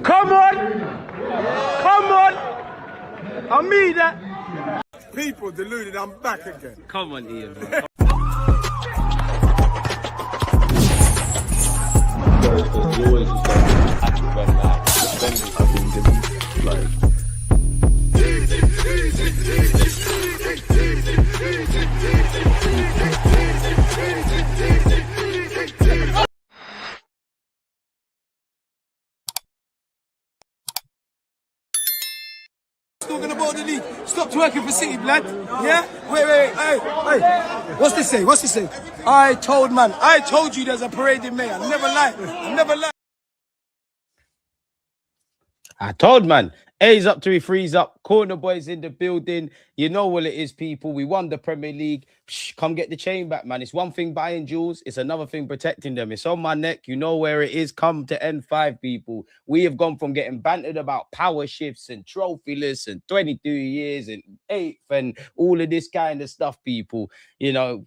Come on! Come on! I mean that. People deluded, I'm back again. Come on, Ian, bro. Talking about the league. Stop twerking for City, blood. Yeah? Wait. Hey. What's this say? I told you there's a parade in May. I never lied. I told man, A's up 3-3's up, corner boys in the building. You know what it is, people. We won the Premier League. Psh, come get the chain back, man. It's one thing buying jewels. It's another thing protecting them. It's on my neck. You know where it is. Come to N5, people. We have gone from getting bantered about power shifts and trophy lists and 22 years and 8th and all of this kind of stuff, people. You know,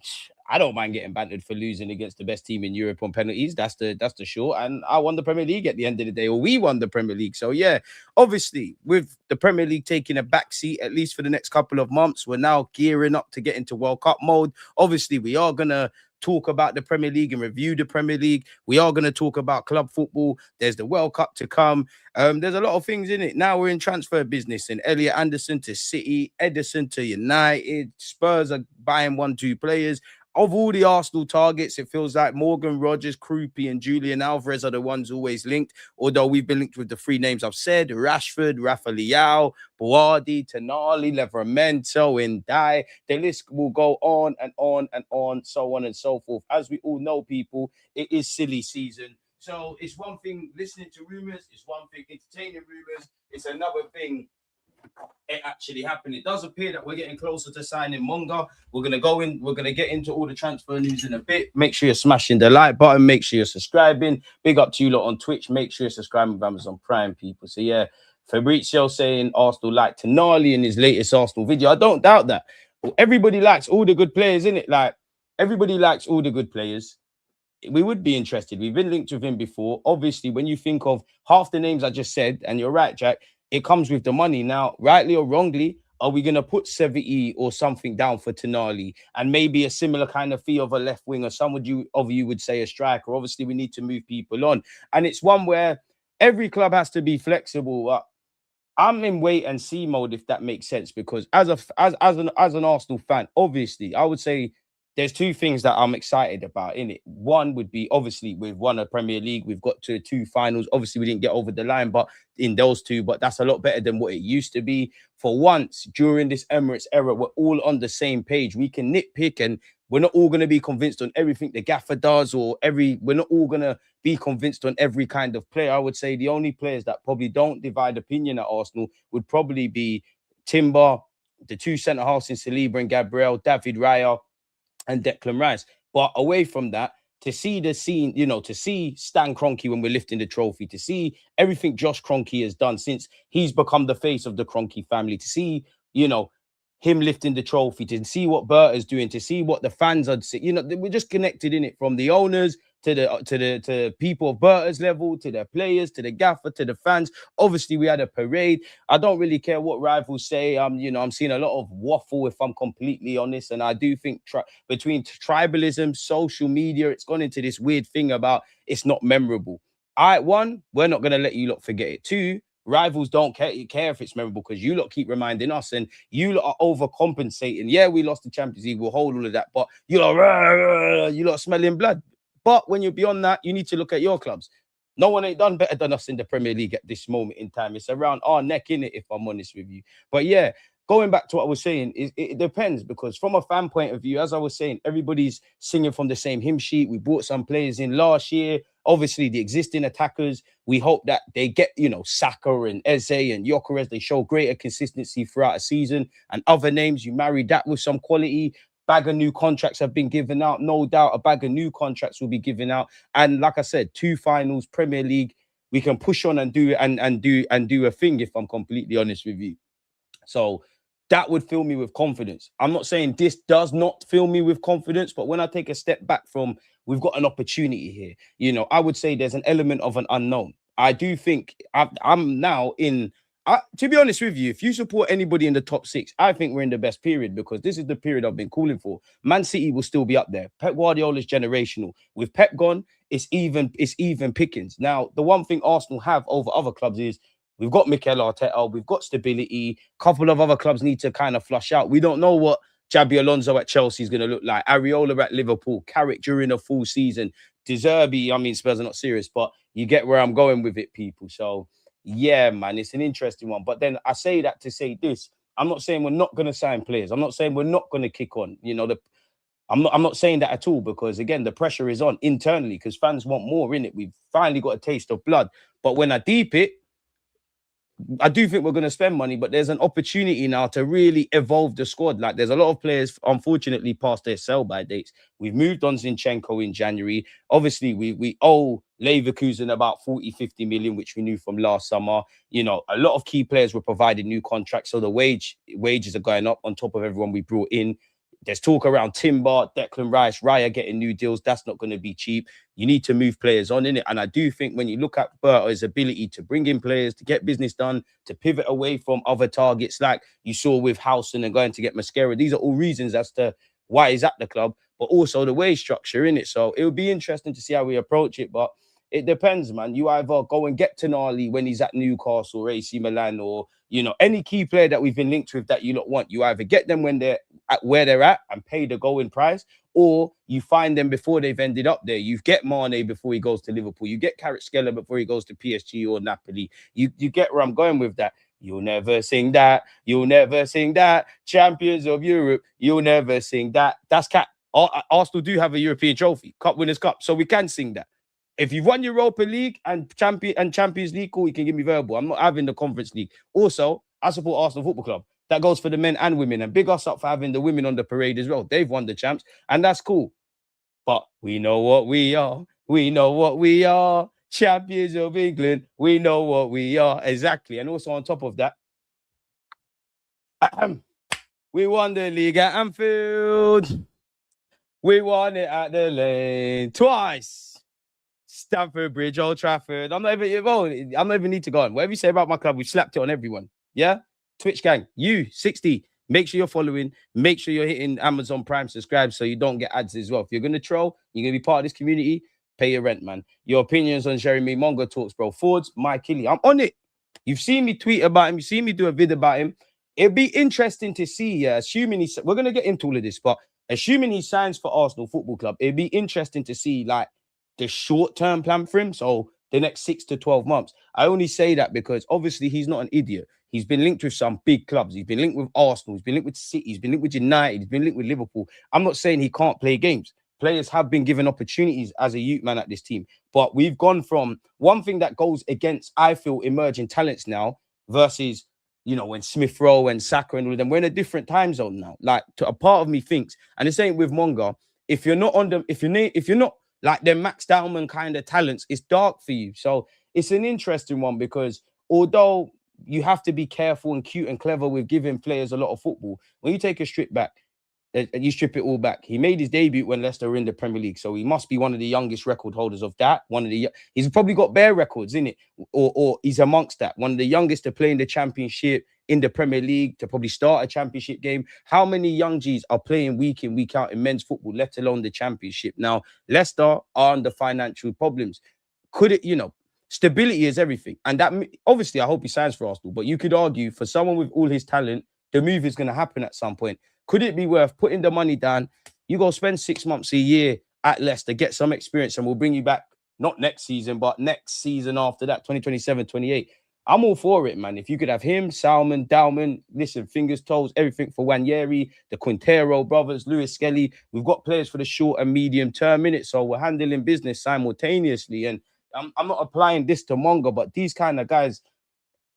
I don't mind getting bantered for losing against the best team in Europe on penalties. That's the short. And I won the Premier League at the end of the day, or we won the Premier League. So yeah, obviously with the Premier League taking a backseat, at least for the next couple of months, we're now gearing up to get into World Cup mode. Obviously, we are gonna talk about the Premier League and review the Premier League. We are going to talk about club football. There's the World Cup to come. There's a lot of things in it. Now we're in transfer business, and Elliot Anderson to City, Ederson to United, Spurs are buying 1-2 players. Of all the Arsenal targets, it feels like Morgan, Rogers, Krupi, and Julian Alvarez are the ones always linked, although we've been linked with the 3 names I've said: Rashford, Rafa Leao, Bouaddi, Tonali, Livramento, Ndai. The list will go on and on and on, so on and so forth. As we all know, people, it is silly season. So it's one thing listening to rumors, it's one thing entertaining rumors, it's another thing it actually happened. It does appear that we're getting closer to signing Monga. We're gonna get into all the transfer news in a bit. Make sure you're smashing the like button, make sure you're subscribing. Big up to you lot on Twitch. Make sure you're subscribing with Amazon Prime, people. So yeah, Fabrizio saying Arsenal like Tonali in his latest Arsenal video. I don't doubt that. Everybody likes all the good players, innit? Like, everybody likes all the good players. We would be interested. We've been linked with him before. Obviously, when you think of half the names I just said, and you're right, Jack, it comes with the money. Now, rightly or wrongly, are we going to put 70 or something down for Tonali and maybe a similar kind of fee of a left winger? Some of you would say a striker. Obviously, we need to move people on. And it's one where every club has to be flexible. I'm in wait and see mode, if that makes sense, because as an Arsenal fan, obviously, I would say there's 2 things that I'm excited about in it. One would be, obviously, we've won a Premier League. We've got to 2 finals. Obviously, we didn't get over the line, but in those 2, but that's a lot better than what it used to be. For once, during this Emirates era, we're all on the same page. We can nitpick, and we're not all going to be convinced on everything the gaffer does, we're not all going to be convinced on every kind of player. I would say the only players that probably don't divide opinion at Arsenal would probably be Timber, the 2 centre-halves in Saliba and Gabriel, David Raya, and Declan Rice. But away from that, to see the scene, to see Stan Kroenke when we're lifting the trophy, to see everything Josh Kroenke has done since he's become the face of the Kroenke family, to see, him lifting the trophy, to see what Berta's doing, to see what the fans are, we're just connected in it, from the owners to the people of Berta's level, to the players, to the gaffer, to the fans. Obviously, we had a parade. I don't really care what rivals say. I'm seeing a lot of waffle, if I'm completely honest. And I do think between tribalism, social media, it's gone into this weird thing about it's not memorable. One, we're not going to let you lot forget it. 2, rivals don't care if it's memorable, because you lot keep reminding us, and you lot are overcompensating. Yeah, we lost the Champions League. We'll hold all of that. But you lot are smelling blood. But when you're beyond that, you need to look at your clubs. No one ain't done better than us in the Premier League at this moment in time. It's around our neck, innit, if I'm honest with you. But yeah, going back to what I was saying, it depends, because from a fan point of view, as I was saying, everybody's singing from the same hymn sheet. We brought some players in last year. Obviously, the existing attackers, we hope that they get, Saka and Eze and Gyökeres. They show greater consistency throughout a season. And other names, you marry that with some quality. Bag of new contracts have been given out. No doubt a bag of new contracts will be given out. And like I said, 2 finals, Premier League. we can push on and do a thing, if I'm completely honest with you. So that would fill me with confidence. I'm not saying this does not fill me with confidence, but when I take a step back from, we've got an opportunity here, I would say there's an element of an unknown. I do think I'm now in, to be honest with you, if you support anybody in the top six, I think we're in the best period, because this is the period I've been calling for. Man City will still be up there. Pep Guardiola's generational. With Pep gone, it's even pickings. Now, the one thing Arsenal have over other clubs is we've got Mikel Arteta, we've got stability. A couple of other clubs need to kind of flush out. We don't know what Xabi Alonso at Chelsea is going to look like. Areola at Liverpool, Carrick during a full season. De Zerbi, I mean, Spurs are not serious, but you get where I'm going with it, people. So, yeah, man, it's an interesting one. But then I say that to say this. I'm not saying we're not going to sign players. I'm not saying we're not going to kick on. I'm not saying that at all, because, again, the pressure is on internally because fans want more in it. We've finally got a taste of blood. But when I deep it, I do think we're going to spend money, but there's an opportunity now to really evolve the squad. Like, there's a lot of players, unfortunately, past their sell-by dates. We've moved on Zinchenko in January. Obviously, we owe Leverkusen about 40, 50 million, which we knew from last summer. A lot of key players were provided new contracts, so the wages are going up on top of everyone we brought in. There's talk around Timber, Declan Rice, Raya getting new deals. That's not going to be cheap. You need to move players on in it. And I do think when you look at Berto's ability to bring in players, to get business done, to pivot away from other targets like you saw with Howson and going to get Mascara, these are all reasons as to why he's at the club, but also the wage structure in it. So it would be interesting to see how we approach it. But it depends, man. You either go and get Tonali when he's at Newcastle or AC Milan, or, any key player that we've been linked with that you lot want. You either get them when they're at where they're at and pay the going price, or you find them before they've ended up there. You get Mane before he goes to Liverpool. You get Kvaratskhelia before he goes to PSG or Napoli. You get where I'm going with that. You'll never sing that. You'll never sing that. Champions of Europe. You'll never sing that. That's cat. Arsenal do have a European trophy, Cup Winners' Cup, so we can sing that. If you've won Europa League and Champions League, cool, you can give me verbal. I'm not having the Conference League. Also, I support Arsenal Football Club. That goes for the men and women. And big us up for having the women on the parade as well. They've won the champs, and that's cool. But we know what we are. We know what we are. Champions of England. We know what we are. Exactly. And also on top of that, we won the league at Anfield. We won it at the Lane twice. Stamford Bridge, Old Trafford. I'm not even need to go on. Whatever you say about my club, we've slapped it on everyone. Yeah? Twitch gang, you 60. Make sure you're following. Make sure you're hitting Amazon Prime subscribe so you don't get ads as well. If you're gonna troll, you're gonna be part of this community. Pay your rent, man. Your opinions on Jeremy Monga talks, bro. Fords, my Killy. I'm on it. You've seen me tweet about him. You've seen me do a vid about him. It'd be interesting to see. Assuming we're gonna get into all of this, but assuming he signs for Arsenal Football Club, it'd be interesting to see like the short-term plan for him. So the next 6 to 12 months. I only say that because obviously he's not an idiot. He's been linked with some big clubs. He's been linked with Arsenal. He's been linked with City. He's been linked with United. He's been linked with Liverpool. I'm not saying he can't play games. Players have been given opportunities as a youth man at this team. But we've gone from one thing that goes against, I feel, emerging talents now versus, when Smith Rowe and Saka and all of them, we're in a different time zone now. Like, a part of me thinks, and this ain't with Monga, if you're not like the Max Dowman kind of talents, it's dark for you. So it's an interesting one because although you have to be careful and cute and clever with giving players a lot of football, when you take a strip back, you strip it all back. He made his debut when Leicester were in the Premier League, so he must be one of the youngest record holders of that. He's probably got bare records in it, or he's amongst that. One of the youngest to play in the Championship, in the Premier League, to probably start a Championship game. How many young G's are playing week in, week out in men's football, let alone the Championship? Now, Leicester are under financial problems. Could it, stability is everything, and that obviously I hope he signs for Arsenal. But you could argue for someone with all his talent, the move is going to happen at some point. Could it be worth putting the money down? You go spend 6 months a year at Leicester, get some experience, and we'll bring you back, not next season, but next season after that, 2027, 28. I'm all for it, man. If you could have him, Salmon, Dowman, listen, fingers, toes, everything for Wanyeri, the Quintero brothers, Lewis Skelly. We've got players for the short and medium term in it, so we're handling business simultaneously. And I'm not applying this to Monga, but these kind of guys,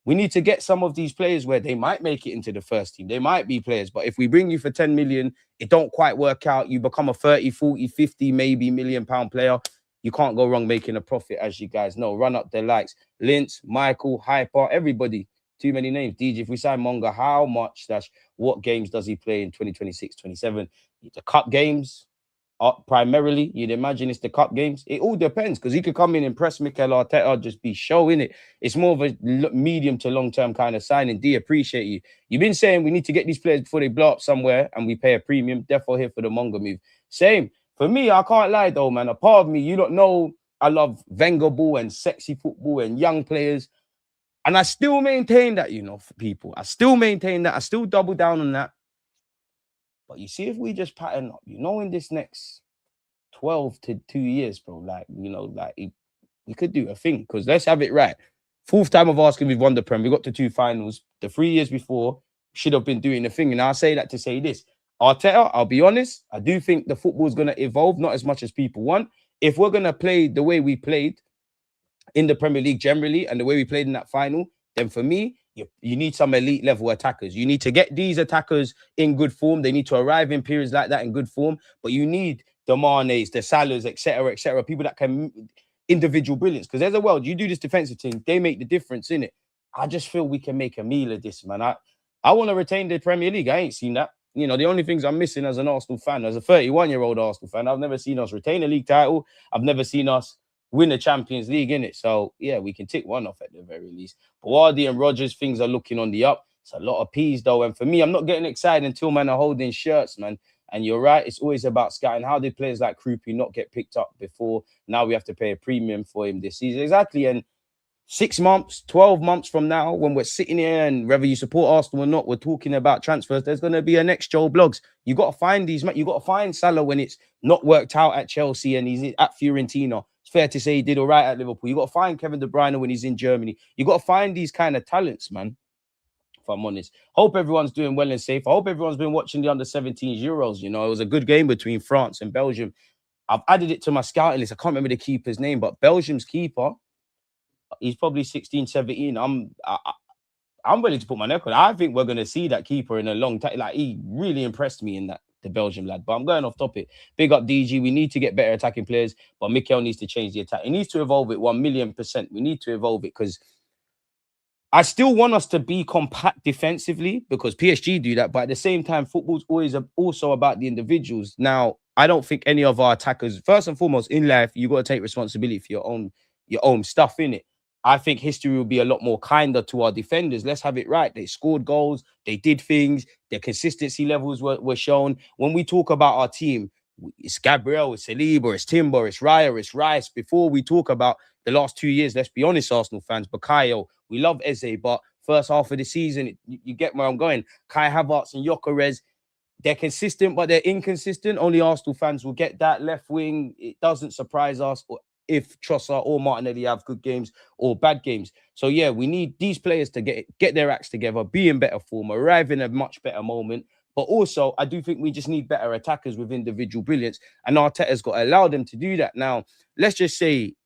we need to get some of these players where they might make it into the first team. They might be players, but if we bring you for 10 million, it don't quite work out. You become a 30, 40, 50, maybe £1 million player. you can't go wrong making a profit, as you guys know. Run up the likes. Linz, Michael, Hyper, everybody. Too many names. DJ, if we sign Monga, how much what games does he play in 2026, 27? The cup games, primarily, you'd imagine it's the cup games. It all depends, because he could come in and press Mikel Arteta, just be showing it. It's more of a medium to long-term kind of signing. D, appreciate you. You've been saying we need to get these players before they blow up somewhere and we pay a premium. Therefore, here for the Monga move. Same. For me, I can't lie though, man. A part of me, you don't know, I love Wenger ball and sexy football and young players. And I still maintain that, for people. I still maintain that. I still double down on that. But you see, if we just pattern up, in this next 12 to 2 years, bro, we could do a thing. Because let's have it right. Fourth time of asking, we've won the Prem. We got to 2 finals. The 3 years before should have been doing the thing. And I say that to say this. Arteta, I'll be honest, I do think the football is going to evolve, not as much as people want. If we're going to play the way we played in the Premier League generally and the way we played in that final, then for me, you need some elite level attackers. You need to get these attackers in good form. They need to arrive in periods like that in good form. But you need the Manes, the Salahs, etc., people that can individual brilliance. Because there's a world, you do this defensive team, they make the difference in it. I just feel we can make a meal of this, man. I want to retain the Premier League. I ain't seen that. The only things I'm missing as an Arsenal fan, as a 31-year-old Arsenal fan, I've never seen us retain a league title. I've never seen us win the Champions League, innit? So, yeah, we can tick one off at the very least. Bouaddi and Rodgers, things are looking on the up. It's a lot of P's, though. And for me, I'm not getting excited until, man, are holding shirts, man. And you're right, it's always about scouting. How did players like Krupi not get picked up before? Now we have to pay a premium for him this season. Exactly. And 6 months, 12 months from now, when we're sitting here and whether you support Arsenal or not, we're talking about transfers, there's going to be a next Joe Blogs. You got to find these, you got to find Salah when it's not worked out at Chelsea and he's at Fiorentina. It's fair to say he did all right at Liverpool. You got to find Kevin De Bruyne when he's in Germany. You got to find these kind of talents, man, if I'm honest. Hope everyone's doing well and safe. I hope everyone's been watching the under-17s Euros. It was a good game between France and Belgium. I've added it to my scouting list. I can't remember the keeper's name, but Belgium's keeper, he's probably 16, 17. I'm ready to put my neck on. I think we're going to see that keeper in a long time. He really impressed me in the Belgium lad. But I'm going off topic. Big up DG. We need to get better attacking players, but Mikel needs to change the attack. He needs to evolve it 1,000,000%. We need to evolve it because I still want us to be compact defensively because PSG do that. But at the same time, football's always also about the individuals. Now, I don't think any of our attackers, first and foremost, in life, you got to take responsibility for your own stuff, innit? I think history will be a lot more kinder to our defenders. Let's have it right. They scored goals. They did things. Their consistency levels were shown. When we talk about our team, it's Gabriel, it's Saliba, it's Timber, it's Raya, it's Rice. Before we talk about the last 2 years, let's be honest, Arsenal fans, Bakayo, we love Eze, but first half of the season, you get where I'm going. Kai Havertz and Gyökeres, they're consistent, but they're inconsistent. Only Arsenal fans will get that. Left wing, it doesn't surprise us if Trossard or Martinelli have good games or bad games. So, yeah, we need these players to get their acts together, be in better form, arrive in a much better moment. But also, I do think we just need better attackers with individual brilliance. And Arteta's got to allow them to do that. Now, let's just say,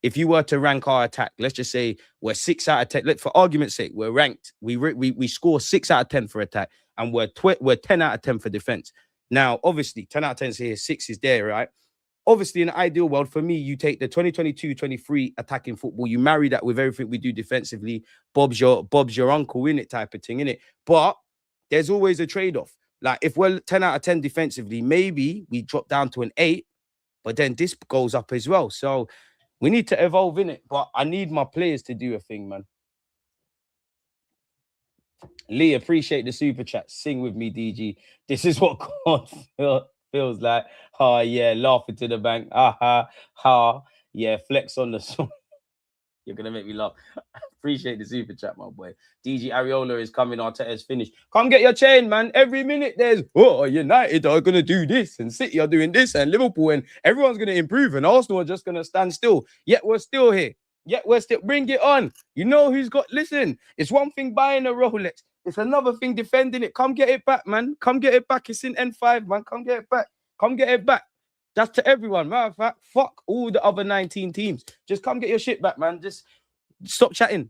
if you were to rank our attack, let's just say we're 6 out of 10. Look, for argument's sake, we're ranked. We score 6 out of 10 for attack, and we're 10 out of 10 for defense. Now, obviously, 10 out of 10 is here, 6 is there, right? Obviously, in an ideal world, for me, you take the 2022-23 attacking football, you marry that with everything we do defensively. Bob's your uncle, innit, type of thing, innit? But there's always a trade-off. Like, if we're 10 out of 10 defensively, maybe we drop down to an 8, but then this goes up as well. So we need to evolve in it, but I need my players to do a thing, man. Lee, appreciate the super chat. Sing with me, DG. This is what God feels like. Oh, yeah, laughing to the bank. Ha. Yeah, flex on the song. You're going to make me laugh. Appreciate the super chat, my boy. DG Areola is coming. Arteta's finished. Come get your chain, man. Every minute there's, United are going to do this and City are doing this and Liverpool and everyone's going to improve and Arsenal are just going to stand still. Yet we're still here. Bring it on. You know who's got, listen, it's one thing buying a Rolex. It's another thing defending it. Come get it back, man. Come get it back. It's in N5, man. Come get it back. Come get it back. That's to everyone. Matter of fact, fuck all the other 19 teams. Just come get your shit back, man. Just stop chatting.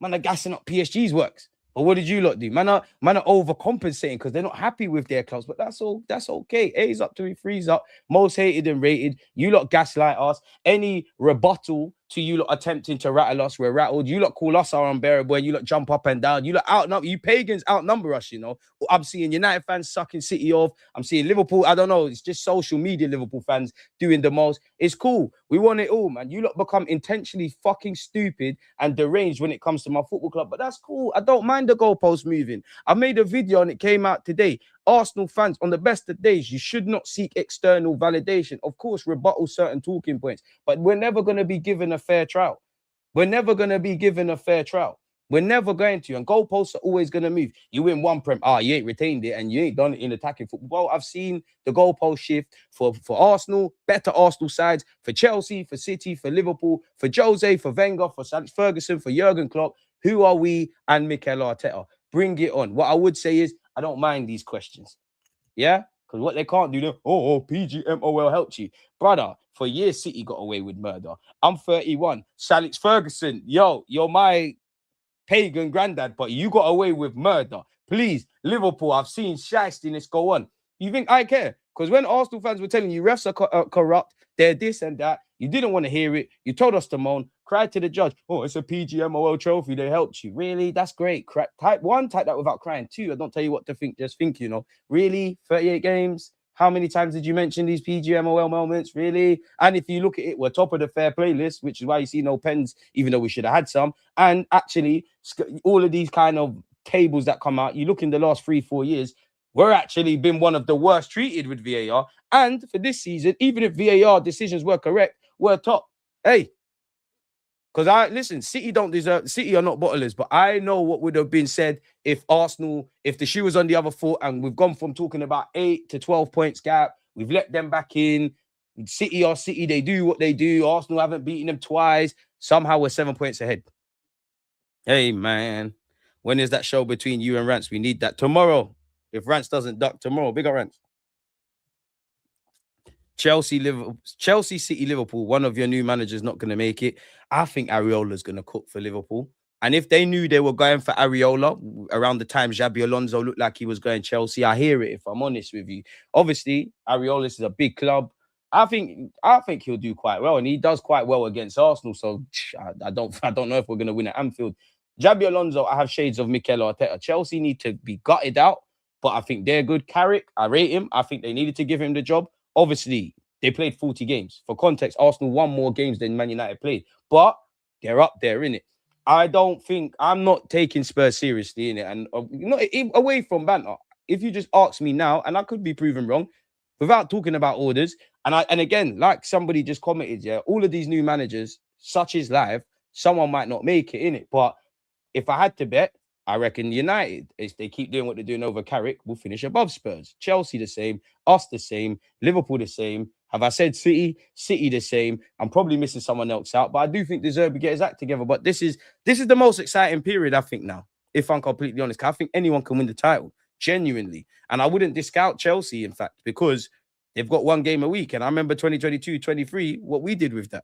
Man, they're gassing up PSG's works. But what did you lot do? Man are overcompensating because they're not happy with their clubs. But that's all. That's okay. A's up to three's up. Most hated and rated. You lot gaslight us. Any rebuttal to you lot attempting to rattle us, we're rattled. You lot call us our unbearable, and you lot jump up and down. You lot outnumber. You pagans outnumber us. You know. I'm seeing United fans sucking City off. I'm seeing Liverpool. I don't know. It's just social media Liverpool fans doing the most. It's cool. We want it all, man. You lot become intentionally fucking stupid and deranged when it comes to my football club. But that's cool. I don't mind the goalpost moving. I made a video and it came out today. Arsenal fans, on the best of days, you should not seek external validation. Of course, rebuttal certain talking points, but we're never going to be given a fair trial. We're never going to be given a fair trial. We're never going to. And goalposts are always going to move. You win one prem, you ain't retained it and you ain't done it in attacking football. Well, I've seen the goalpost shift for Arsenal, better Arsenal sides, for Chelsea, for City, for Liverpool, for Jose, for Wenger, for Alex Ferguson, for Jurgen Klopp. Who are we and Mikel Arteta? Bring it on. What I would say is, I don't mind these questions. Yeah? Because what they can't do, PGMOL helped you. Brother, for years, City got away with murder. I'm 31. Alex Ferguson, you're my pagan granddad, but you got away with murder. Please, Liverpool, I've seen shystiness go on. You think I care? Because when Arsenal fans were telling you refs are corrupt, they're this and that, you didn't want to hear it. You told us to moan, cried to the judge. Oh, it's a PGMOL trophy. They helped you. Really? That's great. Type that without crying. 2, I don't tell you what to think. Just think, Really? 38 games? How many times did you mention these PGMOL moments? Really? And if you look at it, we're top of the fair play list, which is why you see no pens, even though we should have had some. And actually, all of these kind of tables that come out, you look in the last 3-4 years, we're actually been one of the worst treated with VAR. And for this season, even if VAR decisions were correct, we're top. Hey, because City don't deserve, City are not bottlers, but I know what would have been said if Arsenal, if the shoe was on the other foot and we've gone from talking about 8 to 12 points gap, we've let them back in. City are City, they do what they do. Arsenal haven't beaten them twice. Somehow we're 7 points ahead. Hey, man. When is that show between you and Rance? We need that tomorrow. If Rance doesn't duck tomorrow, big up Rance. Chelsea, City, Liverpool. One of your new managers not going to make it. I think Areola's going to cook for Liverpool. And if they knew they were going for Areola around the time Xabi Alonso looked like he was going Chelsea, I hear it, if I'm honest with you. Obviously, Areola is a big club. I think he'll do quite well, and he does quite well against Arsenal. So I don't know if we're going to win at Anfield. Xabi Alonso, I have shades of Mikel Arteta. Chelsea need to be gutted out, but I think they're good. Carrick, I rate him. I think they needed to give him the job. Obviously, they played 40 games. For context, Arsenal won more games than Man United played. But they're up there, innit? I'm not taking Spurs seriously, innit? And away from banter, if you just ask me now, and I could be proven wrong, without talking about orders, and again, like somebody just commented, yeah, all of these new managers, such is life, someone might not make it, innit? But if I had to bet, I reckon United, if they keep doing what they're doing over Carrick, will finish above Spurs. Chelsea the same, us the same, Liverpool the same. Have I said City? City the same. I'm probably missing someone else out, but I do think De Zerbi get his act together. But this is the most exciting period, I think, now, if I'm completely honest. I think anyone can win the title, genuinely. And I wouldn't discount Chelsea, in fact, because they've got one game a week. And I remember 2022-23, what we did with that.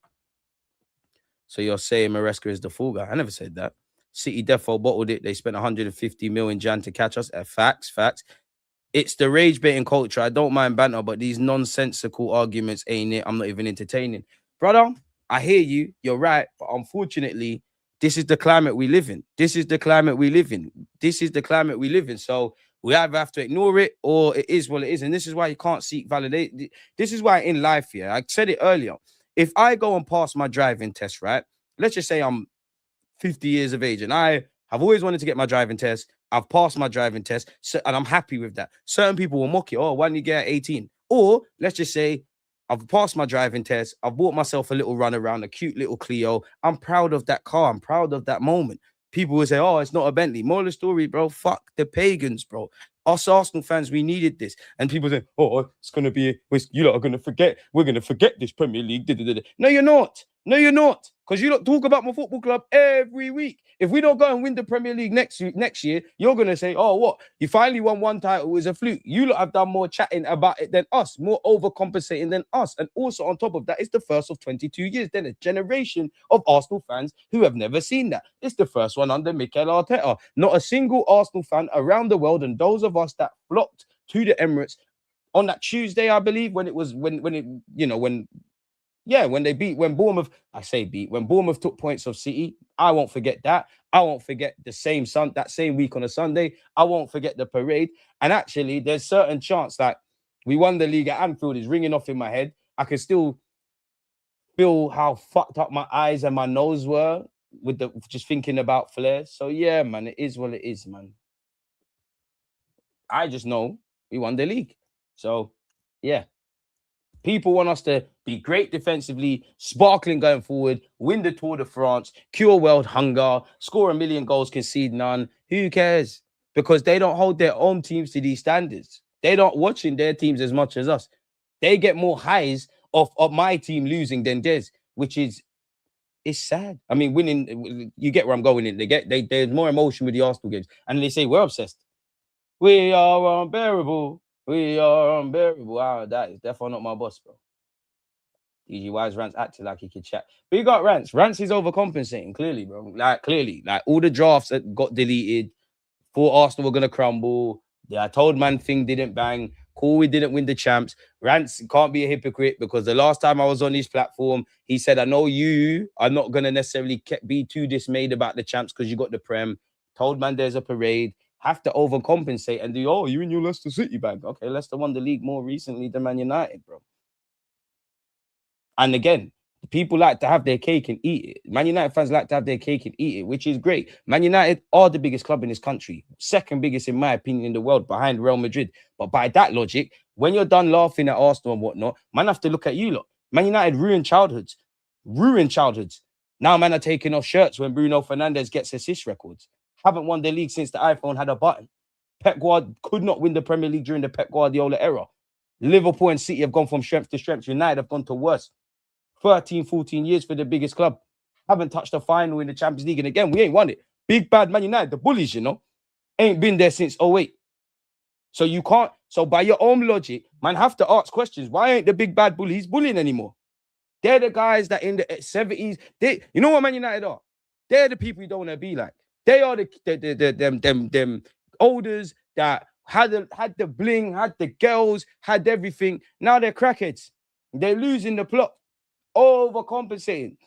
So you're saying Maresca is the fall guy. I never said that. City defo bottled it. They spent 150 million Jan to catch us. Facts. It's the rage baiting culture. I don't mind banter, but these nonsensical arguments ain't it. I'm not even entertaining. Brother, I hear you. You're right. But unfortunately, this is the climate we live in. So we either have to ignore it or it is what it is. And this is why you can't seek validation. This is why in life, yeah, I said it earlier. If I go and pass my driving test, right? Let's just say I'm 50 years of age and I have always wanted to get my driving test. I've passed my driving test and I'm happy with that. Certain people will mock it. Oh, why didn't you get 18? Or let's just say I've passed my driving test. I've bought myself a little run around, a cute little Clio. I'm proud of that car. I'm proud of that moment. People will say, oh, it's not a Bentley. Moral of the story, bro, fuck the pagans, bro. Us Arsenal fans, we needed this. And people say, oh, it's going to be, you lot are going to forget, we're going to forget this Premier League. No, you're not. No, you're not. Because you lot talk about my football club every week. If we don't go and win the Premier League next year, you're going to say, oh, what? You finally won one title, it was a fluke. You lot have done more chatting about it than us, more overcompensating than us. And also on top of that, it's the first of 22 years. Then a generation of Arsenal fans who have never seen that. It's the first one under Mikel Arteta. Not a single Arsenal fan around the world, and those of us that flocked to the Emirates on that Tuesday, I believe, when Bournemouth took points of City. I won't forget that. I won't forget that same week on a Sunday. I won't forget the parade. And actually, there's certain chance that we won the league at Anfield is ringing off in my head. I can still feel how fucked up my eyes and my nose were with just thinking about Flair. So yeah, man, it is what it is, man. I just know we won the league. So yeah. People want us to be great defensively, sparkling going forward, win the Tour de France, cure world hunger, score 1 million goals, concede none. Who cares? Because they don't hold their own teams to these standards. They're not watching their teams as much as us. They get more highs of my team losing than theirs, which is it's sad. I mean, winning, you get where I'm going in. There's more emotion with the Arsenal games. And they say we're obsessed. We are unbearable. We are unbearable. Wow, that is definitely not my boss, bro. DG Wise Rants acting like he could chat. But you got Rants. Rants is overcompensating, clearly, bro. Clearly. All the drafts that got deleted, thought Arsenal were going to crumble. The I told man thing didn't bang. Cool, we didn't win the champs. Rants can't be a hypocrite because the last time I was on his platform, he said, I know you are not going to necessarily be too dismayed about the champs because you got the Prem. Told man there's a parade. Have to overcompensate and do, you in your Leicester City bag. Okay, Leicester won the league more recently than Man United, bro. And again, people like to have their cake and eat it. Man United fans like to have their cake and eat it, which is great. Man United are the biggest club in this country. Second biggest, in my opinion, in the world behind Real Madrid. But by that logic, when you're done laughing at Arsenal and whatnot, man have to look at you lot. Man United ruined childhoods. Now man are taking off shirts when Bruno Fernandes gets assist records. Haven't won the league since the iPhone had a button. Pep Guardiola could not win the Premier League during the Pep Guardiola era. Liverpool and City have gone from strength to strength. United have gone to worse. 13, 14 years for the biggest club. Haven't touched a final in the Champions League. And again, we ain't won it. Big bad Man United, the bullies, ain't been there since 2008. So you can't. So by your own logic, man, have to ask questions. Why ain't the big bad bullies bullying anymore? They're the guys that in the 70s, you know what Man United are? They're the people you don't want to be like. They are them olders that had the bling, had the girls, had everything. Now they're crackheads. They're losing the plot, overcompensating.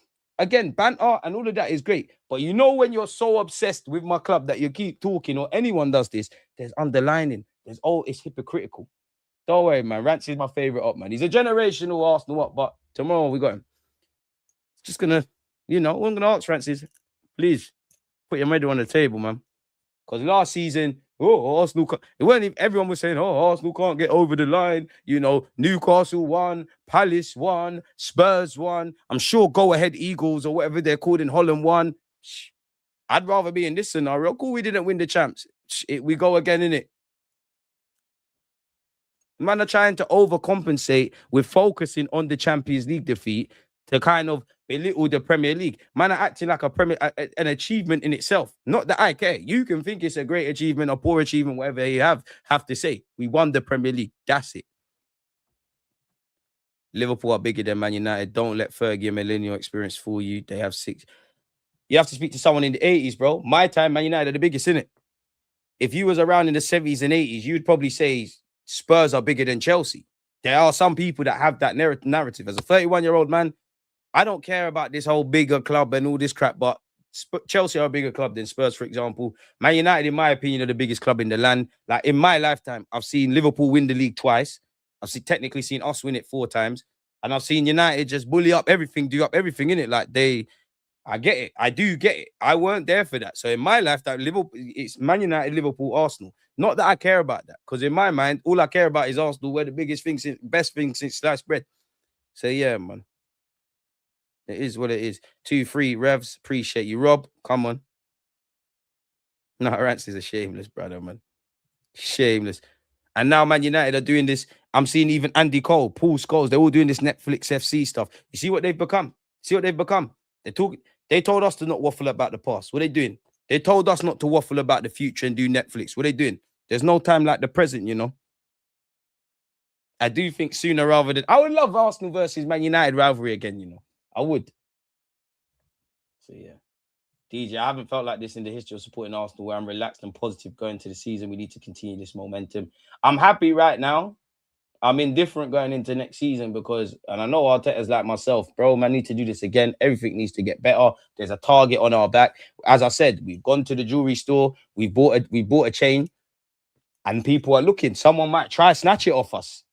Again, banter and all of that is great. But when you're so obsessed with my club that you keep talking, or anyone does this, there's underlining. It's hypocritical. Don't worry, man. Rance is my favorite up, man. He's a generational Arsenal up, but tomorrow we got him. Just gonna, what I'm gonna ask Rance is, please put your medal on the table, man. Because last season, Arsenal, it weren't even, everyone was saying, Arsenal can't get over the line. Newcastle won, Palace won, Spurs won. I'm sure Go Ahead Eagles or whatever they're called in Holland won. I'd rather be in this scenario. Cool, we didn't win the champs. We go again, innit? Man are trying to overcompensate with focusing on the Champions League defeat to kind of belittle the Premier League. Man are acting like an achievement in itself. Not that I care. You can think it's a great achievement or poor achievement, whatever you have to say. We won the Premier League. That's it. Liverpool are bigger than Man United. Don't let Fergie and millennial experience fool you. They have 6. You have to speak to someone in the 80s, bro. My time, Man United are the biggest, innit? If you was around in the 70s and 80s, you'd probably say Spurs are bigger than Chelsea. There are some people that have that narrative. As a 31-year-old man, I don't care about this whole bigger club and all this crap, but Chelsea are a bigger club than Spurs, for example. Man United, in my opinion, are the biggest club in the land. Like, in my lifetime, I've seen Liverpool win the league twice. I've technically seen us win it 4 times. And I've seen United just bully up everything, do up everything in it. Like, I get it. I do get it. I weren't there for that. So in my lifetime, Liverpool, it's Man United, Liverpool, Arsenal. Not that I care about that. Because in my mind, all I care about is Arsenal. We're the best thing since sliced bread. So yeah, man. It is what it is. 2-3 Revs. Appreciate you. Rob, come on. No, Rance is a shameless brother, man. Shameless. And now Man United are doing this. I'm seeing even Andy Cole, Paul Scholes, they're all doing this Netflix FC stuff. You see what they've become? See what they've become? They told us to not waffle about the past. What are they doing? They told us not to waffle about the future and do Netflix. What are they doing? There's no time like the present, you know. I do think sooner rather than I would love Arsenal versus Man United rivalry again, you know. I would. So yeah. DJ, I haven't felt like this in the history of supporting Arsenal where I'm relaxed and positive going to the season. We need to continue this momentum. I'm happy right now. I'm indifferent going into next season because, and I know Arteta's like myself, bro, man, I need to do this again. Everything needs to get better. There's a target on our back. As I said, we've gone to the jewelry store. We bought a chain and people are looking. Someone might try snatch it off us.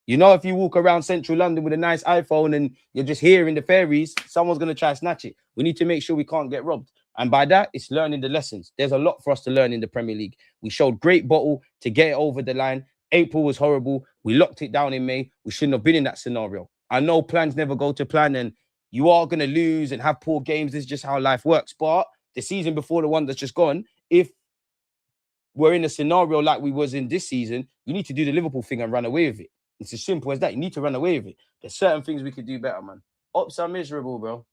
You know, if you walk around central London with a nice iPhone and you're just hearing the fairies, someone's going to try snatch it. We need to make sure we can't get robbed. And by that, it's learning the lessons. There's a lot for us to learn in the Premier League. We showed great bottle to get it over the line. April was horrible. We locked it down in May. We shouldn't have been in that scenario. I know plans never go to plan and you are going to lose and have poor games. This is just how life works. But the season before the one that's just gone, if we're in a scenario like we was in this season, you need to do the Liverpool thing and run away with it. It's as simple as that. You need to run away with it. There's certain things we could do better, man. Ops are miserable, bro.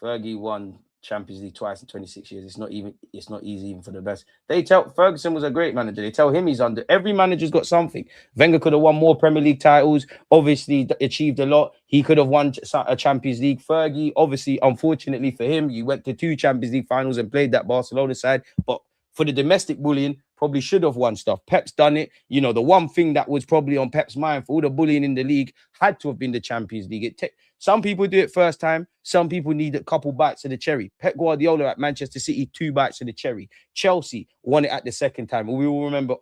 Fergie won Champions League twice in 26 years. It's not easy even for the best. They tell Ferguson was a great manager. They tell him he's under. Every manager's got something. Wenger could have won more Premier League titles. Obviously, achieved a lot. He could have won a Champions League. Fergie, obviously, unfortunately for him, you went to 2 Champions League finals and played that Barcelona side. But for the domestic bullying, probably should have won stuff. Pep's done it. You know, the one thing that was probably on Pep's mind for all the bullying in the league had to have been the Champions League. Some people do it first time. Some people need a couple bites of the cherry. Pep Guardiola at Manchester City, 2 bites of the cherry. Chelsea won it at the second time. We will remember,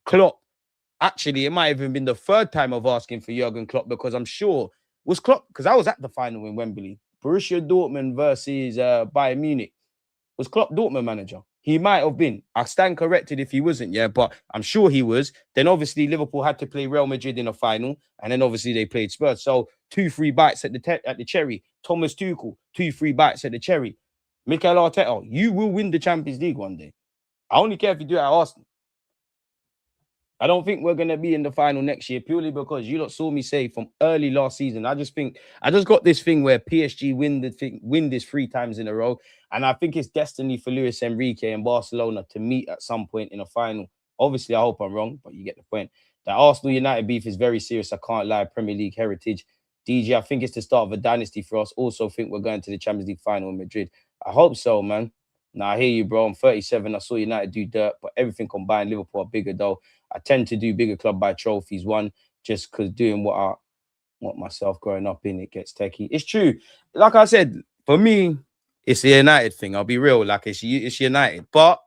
Klopp. Actually, it might have even been the 3rd time of asking for Jurgen Klopp because I'm sure was Klopp, because I was at the final in Wembley. Borussia Dortmund versus Bayern Munich. Was Klopp Dortmund manager? He might have been. I stand corrected if he wasn't, yeah, but I'm sure he was. Then obviously Liverpool had to play Real Madrid in a final, and then obviously they played Spurs. So 2-3 bites at the cherry. Thomas Tuchel, 2-3 bites at the cherry. Mikel Arteta, you will win the Champions League one day. I only care if you do it at Arsenal. I don't think we're going to be in the final next year purely because you lot saw me say from early last season. I just got this thing where PSG win this 3 times in a row. And I think it's destiny for Luis Enrique and Barcelona to meet at some point in a final. Obviously, I hope I'm wrong, but you get the point. The Arsenal United beef is very serious. I can't lie. Premier League heritage. DJ, I think it's the start of a dynasty for us. Also think we're going to the Champions League final in Madrid. I hope so, man. Nah, I hear you, bro. I'm 37. I saw United do dirt, but everything combined, Liverpool are bigger, though. I tend to do bigger club by trophies. One, just because doing what myself growing up in, it gets techie. It's true. Like I said, for me, it's the United thing. I'll be real. Like, it's United. But,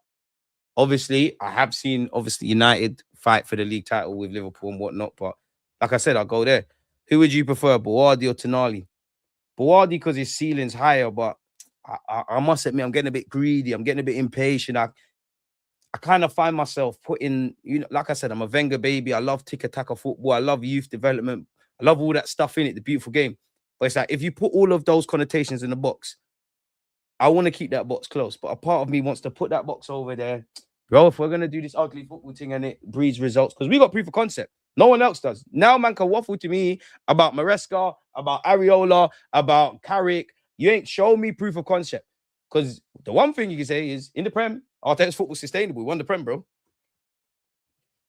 obviously, I have seen, United fight for the league title with Liverpool and whatnot. But, like I said, I'll go there. Who would you prefer, Bouaddi or Tonali? Bouaddi because his ceiling's higher, but I must admit, I'm getting a bit greedy. I'm getting a bit impatient. I kind of find myself putting, like I said, I'm a Wenger baby. I love tiki-taka football. I love youth development. I love all that stuff in it, the beautiful game. But it's like, if you put all of those connotations in the box, I want to keep that box close. But a part of me wants to put that box over there. Bro, if we're going to do this ugly football thing and it breeds results, because we got proof of concept. No one else does. Now man can waffle to me about Maresca, about Areola, about Carrick. You ain't shown me proof of concept. Because the one thing you can say is, in the Prem, Arteta's football sustainable. We won the Prem, bro.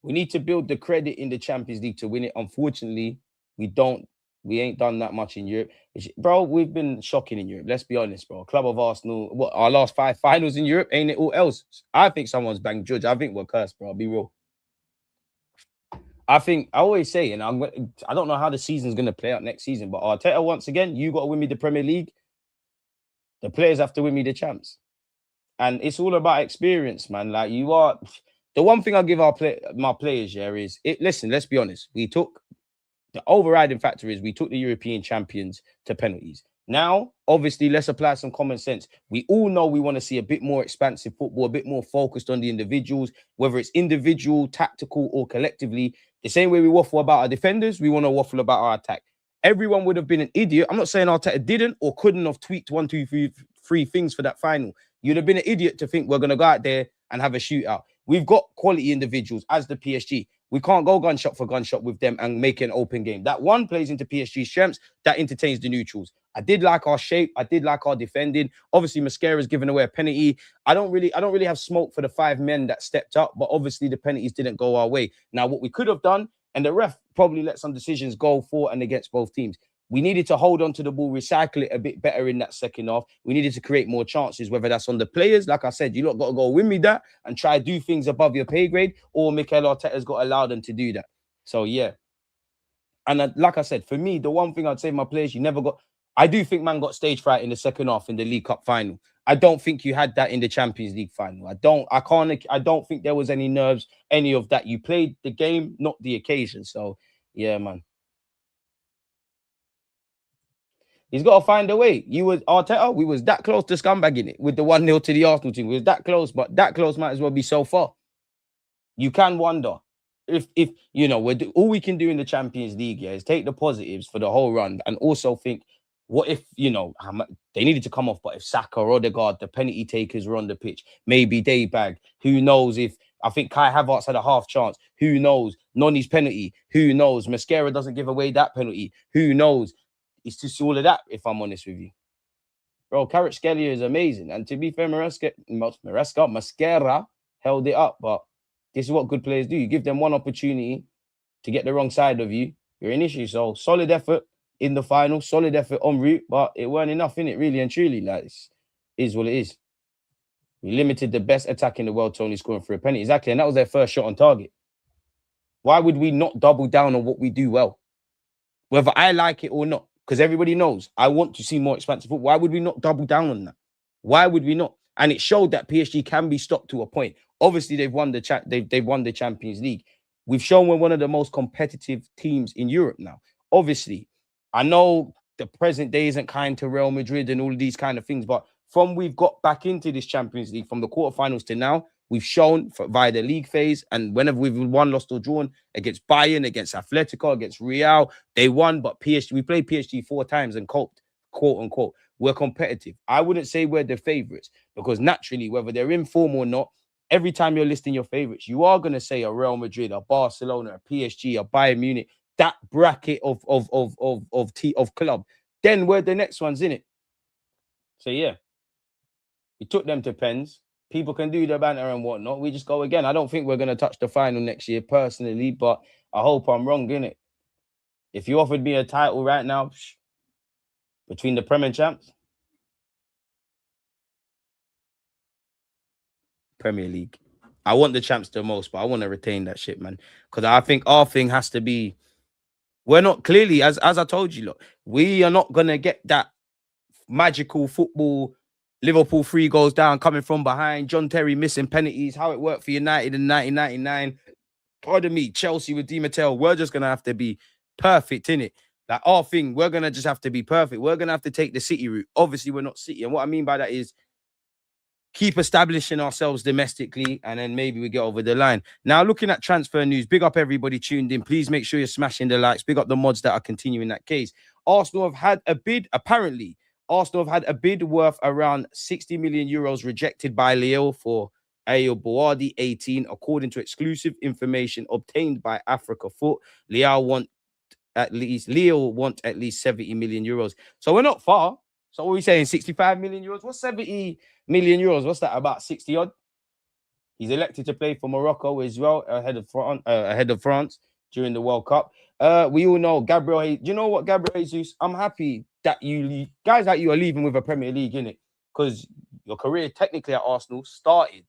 We need to build the credit in the Champions League to win it. Unfortunately, we ain't done that much in Europe. Bro, we've been shocking in Europe. Let's be honest, bro. Club of Arsenal, our last 5 finals in Europe, ain't it all else? I think someone's banged Judge. I think we're cursed, bro. I'll be real. I always say, and I don't know how the season's going to play out next season, but Arteta, once again, you got to win me the Premier League. The players have to win me the champs. And it's all about experience, man. Like, you are... The one thing I give my players, yeah, is... Listen, let's be honest. The overriding factor is we took the European champions to penalties. Now, obviously, let's apply some common sense. We all know we want to see a bit more expansive football, a bit more focused on the individuals, whether it's individual, tactical, or collectively. The same way we waffle about our defenders, we want to waffle about our attack. Everyone would have been an idiot. I'm not saying Arteta didn't or couldn't have tweaked 1, 2, 3, three things for that final. You'd have been an idiot to think we're going to go out there and have a shootout. We've got quality individuals as the PSG. We can't go gunshot for gunshot with them and make an open game. That one plays into PSG's strengths, that entertains the neutrals. I did like our shape. I did like our defending. Obviously, Mascara's given away a penalty. I don't really have smoke for the 5 men that stepped up, but obviously the penalties didn't go our way. Now, what we could have done, and the ref probably let some decisions go for and against both teams. We needed to hold on to the ball, recycle it a bit better in that second half. We needed to create more chances, whether that's on the players. Like I said, you lot got to go win me that and try to do things above your pay grade, or Mikel Arteta's got to allow them to do that. So, yeah. And like I said, for me, the one thing I'd say, my players, I do think man got stage fright in the second half in the League Cup final. I don't think you had that in the Champions League final. I don't think there was any nerves, any of that. You played the game, not the occasion. So, yeah, man. He's got to find a way. Arteta, we was that close to scumbagging it with the 1-0 to the Arsenal team. We was that close, but that close might as well be so far. You can wonder if you know, all we can do in the Champions League is take the positives for the whole run and also think, what if, you know, they needed to come off, but if Saka or Odegaard, the penalty takers were on the pitch, maybe they bag. Who knows if, I think Kai Havertz had a half chance. Who knows? Noni's penalty. Who knows? Mascara doesn't give away that penalty. Who knows? It's just all of that, if I'm honest with you. Bro, Kvaratskhelia is amazing. And to be fair, Mascara held it up. But this is what good players do. You give them one opportunity to get the wrong side of you, you're an issue. So solid effort in the final, solid effort en route, but it weren't enough in it, really and truly. Like, it is what it is. We limited the best attack in the world to only scoring for a penalty. Exactly. And that was their first shot on target. Why would we not double down on what we do well? Whether I like it or not. Because everybody knows I want to see more expansive football. Why would we not double down on that? Why would we not? And it showed that PSG can be stopped to a point. Obviously, they've won the Champions League. We've shown we're one of the most competitive teams in Europe now. Obviously, I know the present day isn't kind to Real Madrid and all of these kind of things, but from we've got back into this Champions League, from the quarterfinals to now, we've shown via the league phase, and whenever we've won, lost, or drawn against Bayern, against Atletico, against Real, they won. But PSG, we played PSG 4 times and coped, quote unquote. We're competitive. I wouldn't say we're the favorites because naturally, whether they're in form or not, every time you're listing your favorites, you are going to say a Real Madrid, a Barcelona, a PSG, a Bayern Munich, that bracket of club. Then we're the next ones in it. So yeah, we took them to pens. People can do the banter and whatnot. We just go again. I don't think we're going to touch the final next year personally, but I hope I'm wrong, innit? If you offered me a title right now, between the Premier champs, Premier League. I want the champs the most, but I want to retain that shit, man. Because I think our thing has to be, we're not clearly, as I told you, look, we are not going to get that magical football, Liverpool 3 goals down, coming from behind, John Terry missing penalties, how it worked for United in 1999. Pardon me, Chelsea with Di Matteo, we're just going to have to be perfect in it. Like our thing, we're going to just have to be perfect. We're going to have to take the City route. Obviously, we're not City. And what I mean by that is keep establishing ourselves domestically, and then maybe we get over the line. Now, looking at transfer news, big up everybody tuned in. Please make sure you're smashing the likes. Big up the mods that are continuing that case. Arsenal have had a bid, apparently. Arsenal have had a bid worth around 60 million euros rejected by Lille for Ayo Bouaddi, 18, according to exclusive information obtained by Africa Foot. Lille want at least 70 million euros. So we're not far. So what are we saying? 65 million euros? What's 70 million euros? What's that? About 60 odd? He's elected to play for Morocco as well, ahead of France during the World Cup. We all know Gabriel. Do you know what, Gabriel Jesus? I'm happy that guys like you are leaving with a Premier League, innit? Because your career technically at Arsenal started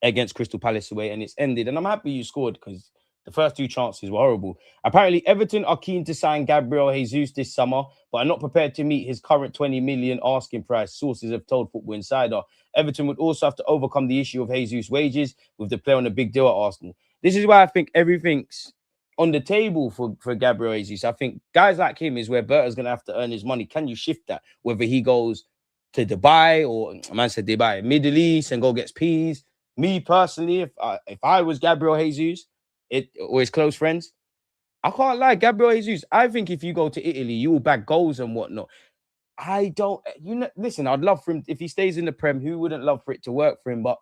against Crystal Palace away and it's ended. And I'm happy you scored because the first 2 chances were horrible. Apparently, Everton are keen to sign Gabriel Jesus this summer, but are not prepared to meet his current 20 million asking price, sources have told Football Insider. Everton would also have to overcome the issue of Jesus' wages with the player on a big deal at Arsenal. This is why I think everything's on the table for Gabriel Jesus. I think guys like him is where Berta's going to have to earn his money. Can you shift that? Whether he goes to Dubai or, man said Dubai, Middle East and go gets peas. Me personally, if I was Gabriel Jesus, or his close friends, I can't lie, Gabriel Jesus, I think if you go to Italy, you will bag goals and whatnot. I don't, listen, I'd love for him, if he stays in the Prem, who wouldn't love for it to work for him? But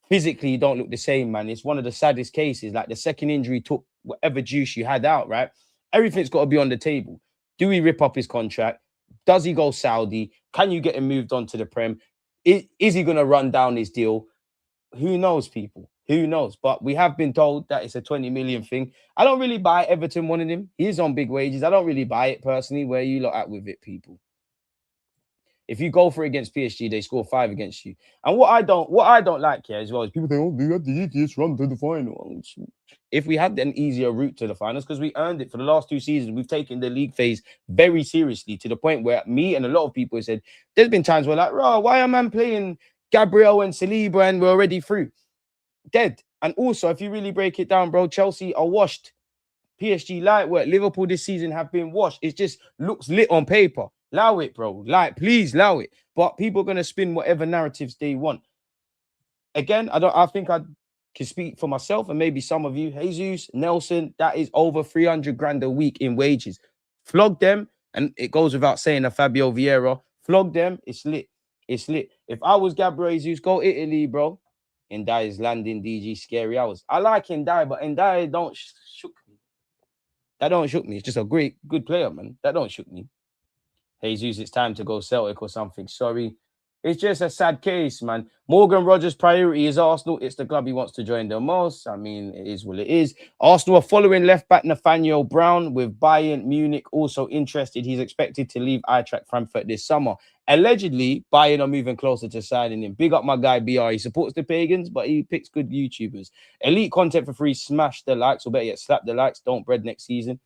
physically, you don't look the same, man. It's one of the saddest cases. Like the second injury took whatever juice you had out, right? Everything's got to be on the table. Do we rip up his contract? Does he go Saudi? Can you get him moved on to the Prem? Is he going to run down his deal? Who knows, people? Who knows? But we have been told that it's a 20 million thing. I don't really buy Everton wanting him. He is on big wages. I don't really buy it personally. Where you lot at with it, people? If you go for it against PSG, they score 5 against you. And what I don't like here as well is people think, oh, we had the easiest run to the final. If we had an easier route to the finals, because we earned it for the last 2 seasons, we've taken the league phase very seriously to the point where me and a lot of people have said, there's been times where like, why am I playing Gabriel and Saliba and we're already through? Dead. And also, if you really break it down, bro, Chelsea are washed. PSG light work. Liverpool this season have been washed. It just looks lit on paper. Allow it, bro. Like, please allow it. But people are going to spin whatever narratives they want. Again, I think I can speak for myself and maybe some of you. Jesus, Nelson, that is over 300 grand a week in wages. Flog them, and it goes without saying a Fabio Vieira. Flog them, it's lit. It's lit. If I was Gabriel Jesus, go Italy, bro. Ndai is landing DG scary hours. I like Ndai, but Ndai don't shook me. That don't shook me. It's just a good player, man. That don't shook me. Jesus, it's time to go Celtic or something. Sorry. It's just a sad case, man. Morgan Rogers' priority is Arsenal. It's the club he wants to join the most. I mean, it is what it is. Arsenal are following left-back Nathaniel Brown with Bayern Munich also interested. He's expected to leave Eintracht Frankfurt this summer. Allegedly, Bayern are moving closer to signing him. Big up my guy, BR. He supports the Pagans, but he picks good YouTubers. Elite content for free. Smash the likes, or better yet, slap the likes. Don't bread next season.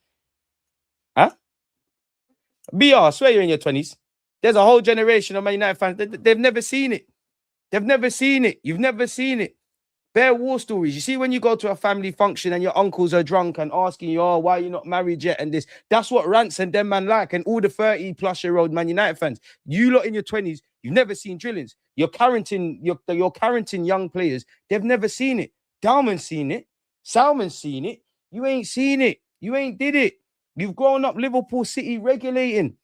Huh? BR, I swear you're in your 20s. There's a whole generation of Man United fans. They've never seen it. They've never seen it. You've never seen it. Bare war stories. You see, when you go to a family function and your uncles are drunk and asking you, oh, why are you not married yet? And this, that's what Rants and them man like. And all the 30-plus-year-old Man United fans. You lot in your 20s, you've never seen drillings. You're parenting young players. They've never seen it. Dalman's seen it. Salman's seen it. You ain't seen it. You ain't did it. You've grown up Liverpool City regulating.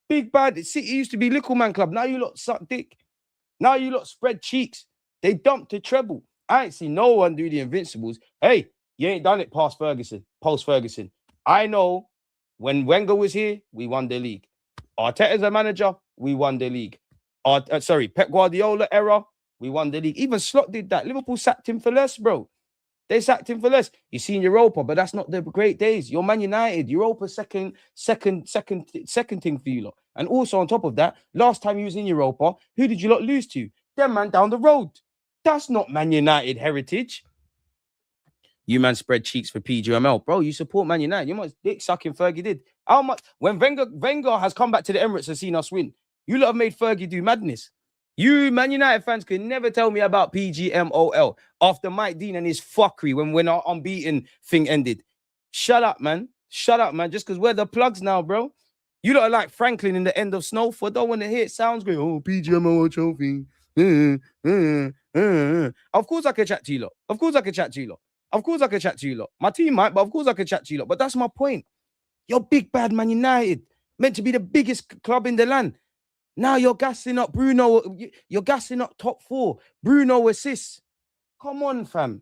Big bad. City used to be little man club. Now you lot suck dick. Now you lot spread cheeks. They dumped the treble. I ain't seen no one do the Invincibles. Hey, you ain't done it post Ferguson. I know when Wenger was here, we won the league. Arteta's a manager, we won the league. Pep Guardiola era, we won the league. Even Slot did that. Liverpool sacked him for less, bro. They sacked him for less. You see in Europa, but that's not the great days. You're Man United. Europa second thing for you lot. And also on top of that, last time you was in Europa, who did you lot lose to? Them man down the road. That's not Man United heritage. You man spread cheeks for PGML. Bro, you support Man United. You much dick sucking Fergie did. How much? When Wenger has come back to the Emirates and seen us win, you lot have made Fergie do madness. You Man United fans could never tell me about PGMOL after Mike Dean and his fuckery when our unbeaten thing ended. Shut up, man. Shut up, man. Just because we're the plugs now, bro. You lot are like Franklin in the end of Snowford. Don't want to hear it. Sounds great. Oh, PGMOL trophy. Of course I can chat to you lot. Of course I can chat to you lot. Of course I can chat to you lot. My team might, but of course I can chat to you lot. But that's my point. You're big bad Man United. Meant to be the biggest club in the land. Now you're gassing up Bruno. You're gassing up top 4. Bruno assists. Come on, fam.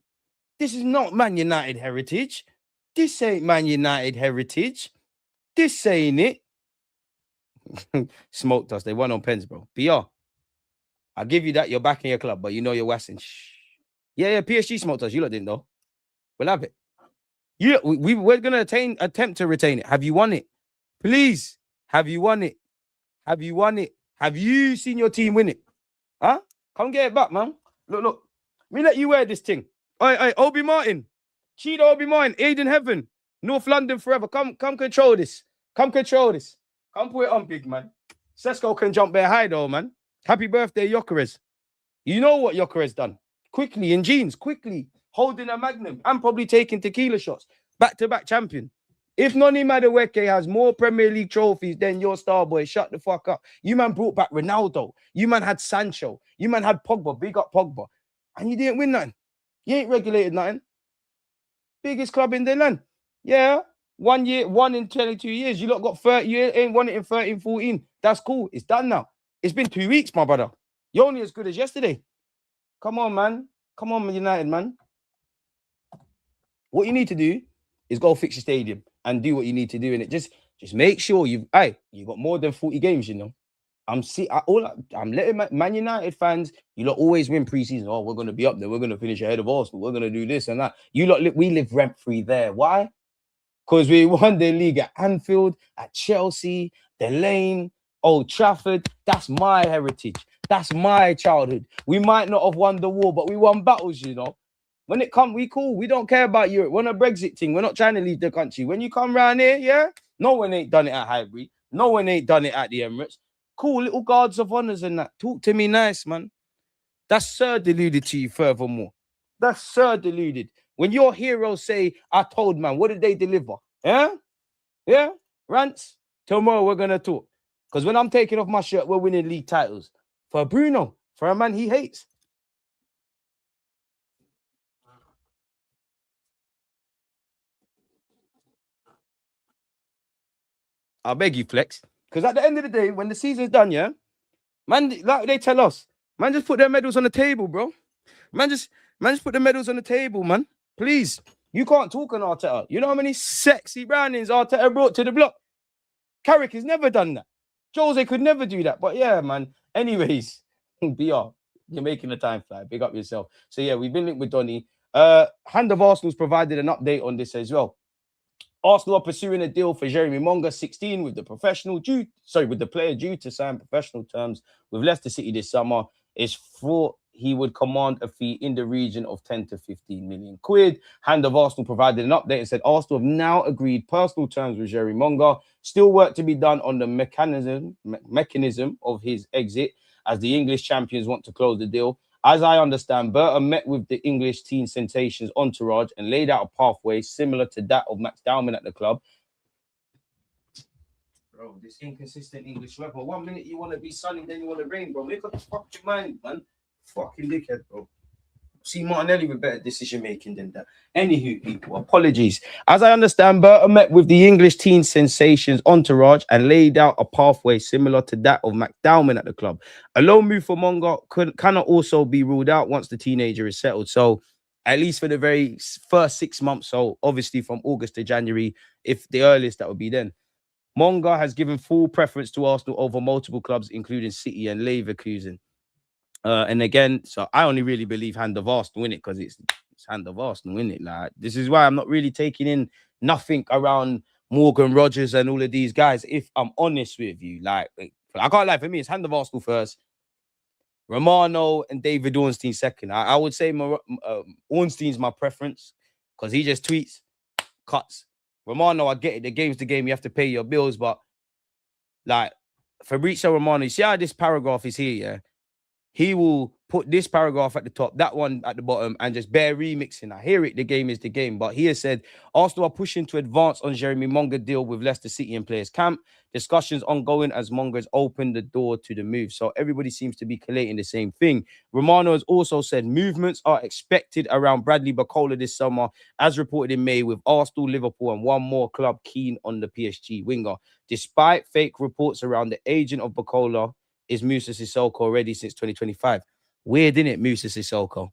This is not Man United heritage. This ain't Man United heritage. This ain't it. Smoked us. They won on pens, bro. BR. I'll give you that. You're back in your club, but you know you're wassing. Shh. Yeah. PSG smoked us. You lot didn't know. We'll have it. We're going to attempt to retain it. Have you won it? Please. Have you won it? Have you won it? Have you seen your team win it? Huh? Come get it back, man. Look. Let me let you wear this thing. Hey, Obi Martin. Cheetah Obi Martin. Aiden Heaven. North London forever. Come control this. Come control this. Come put it on, big man. Sesko can jump there high, though, man. Happy birthday, Jokeres. You know what Jokeres done. Quickly, in jeans. Quickly. Holding a magnum. And probably taking tequila shots. Back-to-back champion. If Noni Madueke has more Premier League trophies than your star boy, shut the fuck up. You man brought back Ronaldo. You man had Sancho. You man had Pogba. Big up Pogba. And you didn't win nothing. You ain't regulated nothing. Biggest club in the land. Yeah. 1 year, 1 in 22 years. You lot got 30. You ain't won it in 13, 14. That's cool. It's done now. It's been 2 weeks, my brother. You're only as good as yesterday. Come on, man. Come on, United, man. What you need to do is go fix your stadium and do what you need to do in it. Just make sure you got more than 40 games, you know. I'm letting Man United fans, you lot always win preseason. Oh, we're gonna be up there, we're gonna finish ahead of Arsenal, we're gonna do this and that. You lot we live rent-free there. Why? Because we won the league at Anfield, at Chelsea, the Lane, Old Trafford. That's my heritage. That's my childhood. We might not have won the war, but we won battles, you know. When it comes, we cool. We don't care about Europe. We're not a Brexit thing. We're not trying to leave the country. When you come around here, yeah, no one ain't done it at Highbury. No one ain't done it at the Emirates. Cool, little guards of honors and that. Talk to me nice, man. That's Sir deluded to you furthermore. That's Sir deluded. When your heroes say, I told man, what did they deliver? Yeah? Yeah? Rants? Tomorrow we're going to talk. Because when I'm taking off my shirt, we're winning league titles. For Bruno, for a man he hates. I beg you, Flex. Because at the end of the day, when the season's done, yeah, man, like they tell us, man, just put their medals on the table, bro. Man, just put the medals on the table, man. Please. You can't talk on Arteta. You know how many sexy brandings Arteta brought to the block? Carrick has never done that. Jose could never do that. But yeah, man. Anyways, BR, you're making the time fly. Big up yourself. So yeah, we've been linked with Donny. Hand of Arsenal's provided an update on this as well. Arsenal are pursuing a deal for Jeremy Monga, 16, with the player due to sign professional terms with Leicester City this summer. It's thought he would command a fee in the region of 10 to 15 million quid. Hand of Arsenal provided an update and said Arsenal have now agreed personal terms with Jeremy Monga. Still work to be done on the mechanism of his exit, as the English champions want to close the deal. As I understand, Burton met with the English teen sensations entourage and laid out a pathway similar to that of Max Dowman at the club. Bro, this inconsistent English weather. 1 minute you want to be sunny, then you want to rain, bro. Make up the fucking mind, man. Fucking dickhead, bro. See Martinelli with better decision making than that. Anywho, people, apologies. As I understand, Burton met with the English teen sensations entourage and laid out a pathway similar to that of Max Dowman at the club. A loan move for Monga cannot also be ruled out once the teenager is settled. So, at least for the very first 6 months, so obviously from August to January, if the earliest that would be then. Monga has given full preference to Arsenal over multiple clubs, including City and Leverkusen. And again, so I only really believe Hand of Arsenal in it because it's Hand of Arsenal in it. Like, this is why I'm not really taking in nothing around Morgan Rogers and all of these guys. If I'm honest with you, like I can't lie, for me, it's Hand of Arsenal first, Romano and David Ornstein second. I would say Ornstein's my preference because he just tweets, cuts. Romano, I get it. The game's the game. You have to pay your bills, but like Fabrizio Romano, you see how this paragraph is here, yeah? He will put this paragraph at the top, that one at the bottom, and just bear remixing. I hear it, the game is the game. But he has said, Arsenal are pushing to advance on Jeremy Monga deal with Leicester City and players camp. Discussions ongoing as Monga has opened the door to the move. So everybody seems to be collating the same thing. Romano has also said movements are expected around Bradley Barcola this summer, as reported in May, with Arsenal, Liverpool, and one more club keen on the PSG winger. Despite fake reports around the agent of Barcola is Moussa Sissoko already since 2025. Weird, innit, Moussa Sissoko?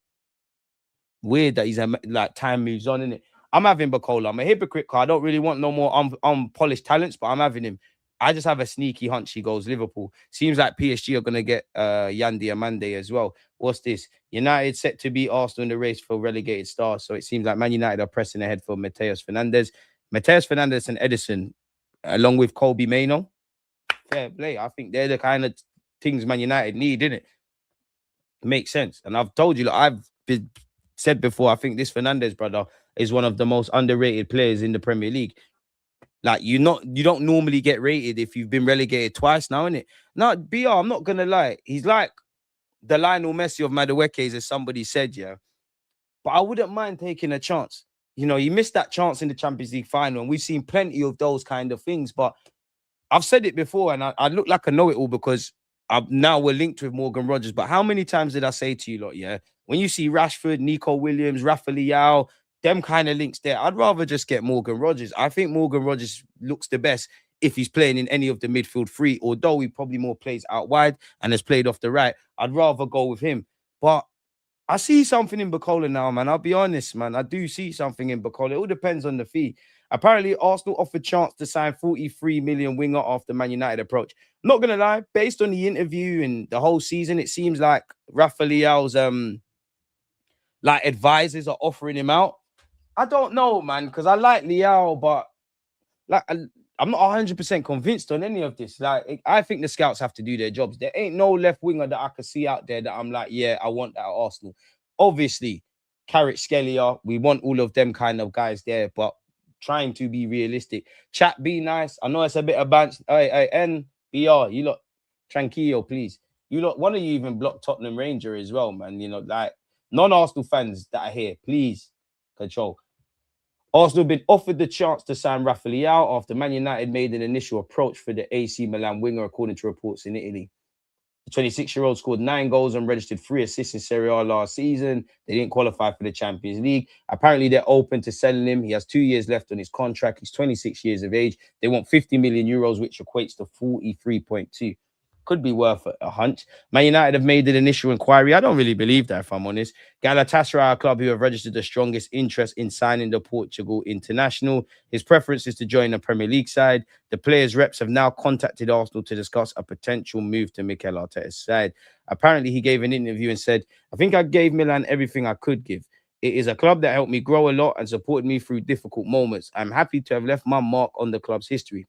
Weird that he's like time moves on, innit? I'm having Barcola. I'm a hypocrite because I don't really want no more unpolished talents, but I'm having him. I just have a sneaky hunch he goes Liverpool. Seems like PSG are going to get Yandi Amande as well. What's this? United set to beat Arsenal in the race for relegated stars. So it seems like Man United are pressing ahead for Mateus Fernandes. Mateus Fernandes and Edison, along with Kobe Mainoo. Fair play. I think they're the kind of things Man United need, innit? Makes sense. And I've told you, like, said before, I think this Fernandes brother is one of the most underrated players in the Premier League. Like, you don't normally get rated if you've been relegated twice now, innit? No, BR, I'm not gonna lie. He's like the Lionel Messi of Madueke, as somebody said, yeah. But I wouldn't mind taking a chance. You know, he missed that chance in the Champions League final, and we've seen plenty of those kind of things. But I've said it before, and I look like I know it all because now we're linked with Morgan Rogers. But how many times did I say to you lot, yeah, when you see Rashford, Nico Williams, Rafa Leao, them kind of links there, I'd rather just get Morgan Rogers. I think Morgan Rogers looks the best if he's playing in any of the midfield three, although he probably more plays out wide and has played off the right. I'd rather go with him. But I see something in Barcola now, man. I'll be honest, man. I do see something in Barcola. It all depends on the fee. Apparently, Arsenal offered chance to sign 43 million winger after Man United approach. Not gonna lie, based on the interview and the whole season, it seems like Raphael's like advisors are offering him out. I don't know, man, because I like Liao, but like I'm not 100% convinced on any of this. Like, I think the scouts have to do their jobs. There ain't no left winger that I can see out there that I'm like, yeah, I want that at Arsenal. Obviously, Carrick, Skellier, we want all of them kind of guys there, but trying to be realistic. Chat, be nice. I know it's a bit of banter. Hey, NBR, you lot, tranquillo, please. You lot, one of you even blocked Tottenham Ranger as well, man. You know, like non-Arsenal fans that are here, please control. Arsenal been offered the chance to sign Raphael after Man United made an initial approach for the AC Milan winger, according to reports in Italy. The 26-year-old scored 9 goals and registered 3 assists in Serie A last season. They didn't qualify for the Champions League. Apparently, they're open to selling him. He has 2 years left on his contract. He's 26 years of age. They want 50 million euros, which equates to 43.2. Could be worth a hunch. Man United have made an initial inquiry. I don't really believe that, if I'm honest. Galatasaray, a club who have registered the strongest interest in signing the Portugal international. His preference is to join the Premier League side. The players' reps have now contacted Arsenal to discuss a potential move to Mikel Arteta's side. Apparently, he gave an interview and said, I think I gave Milan everything I could give. It is a club that helped me grow a lot and supported me through difficult moments. I'm happy to have left my mark on the club's history.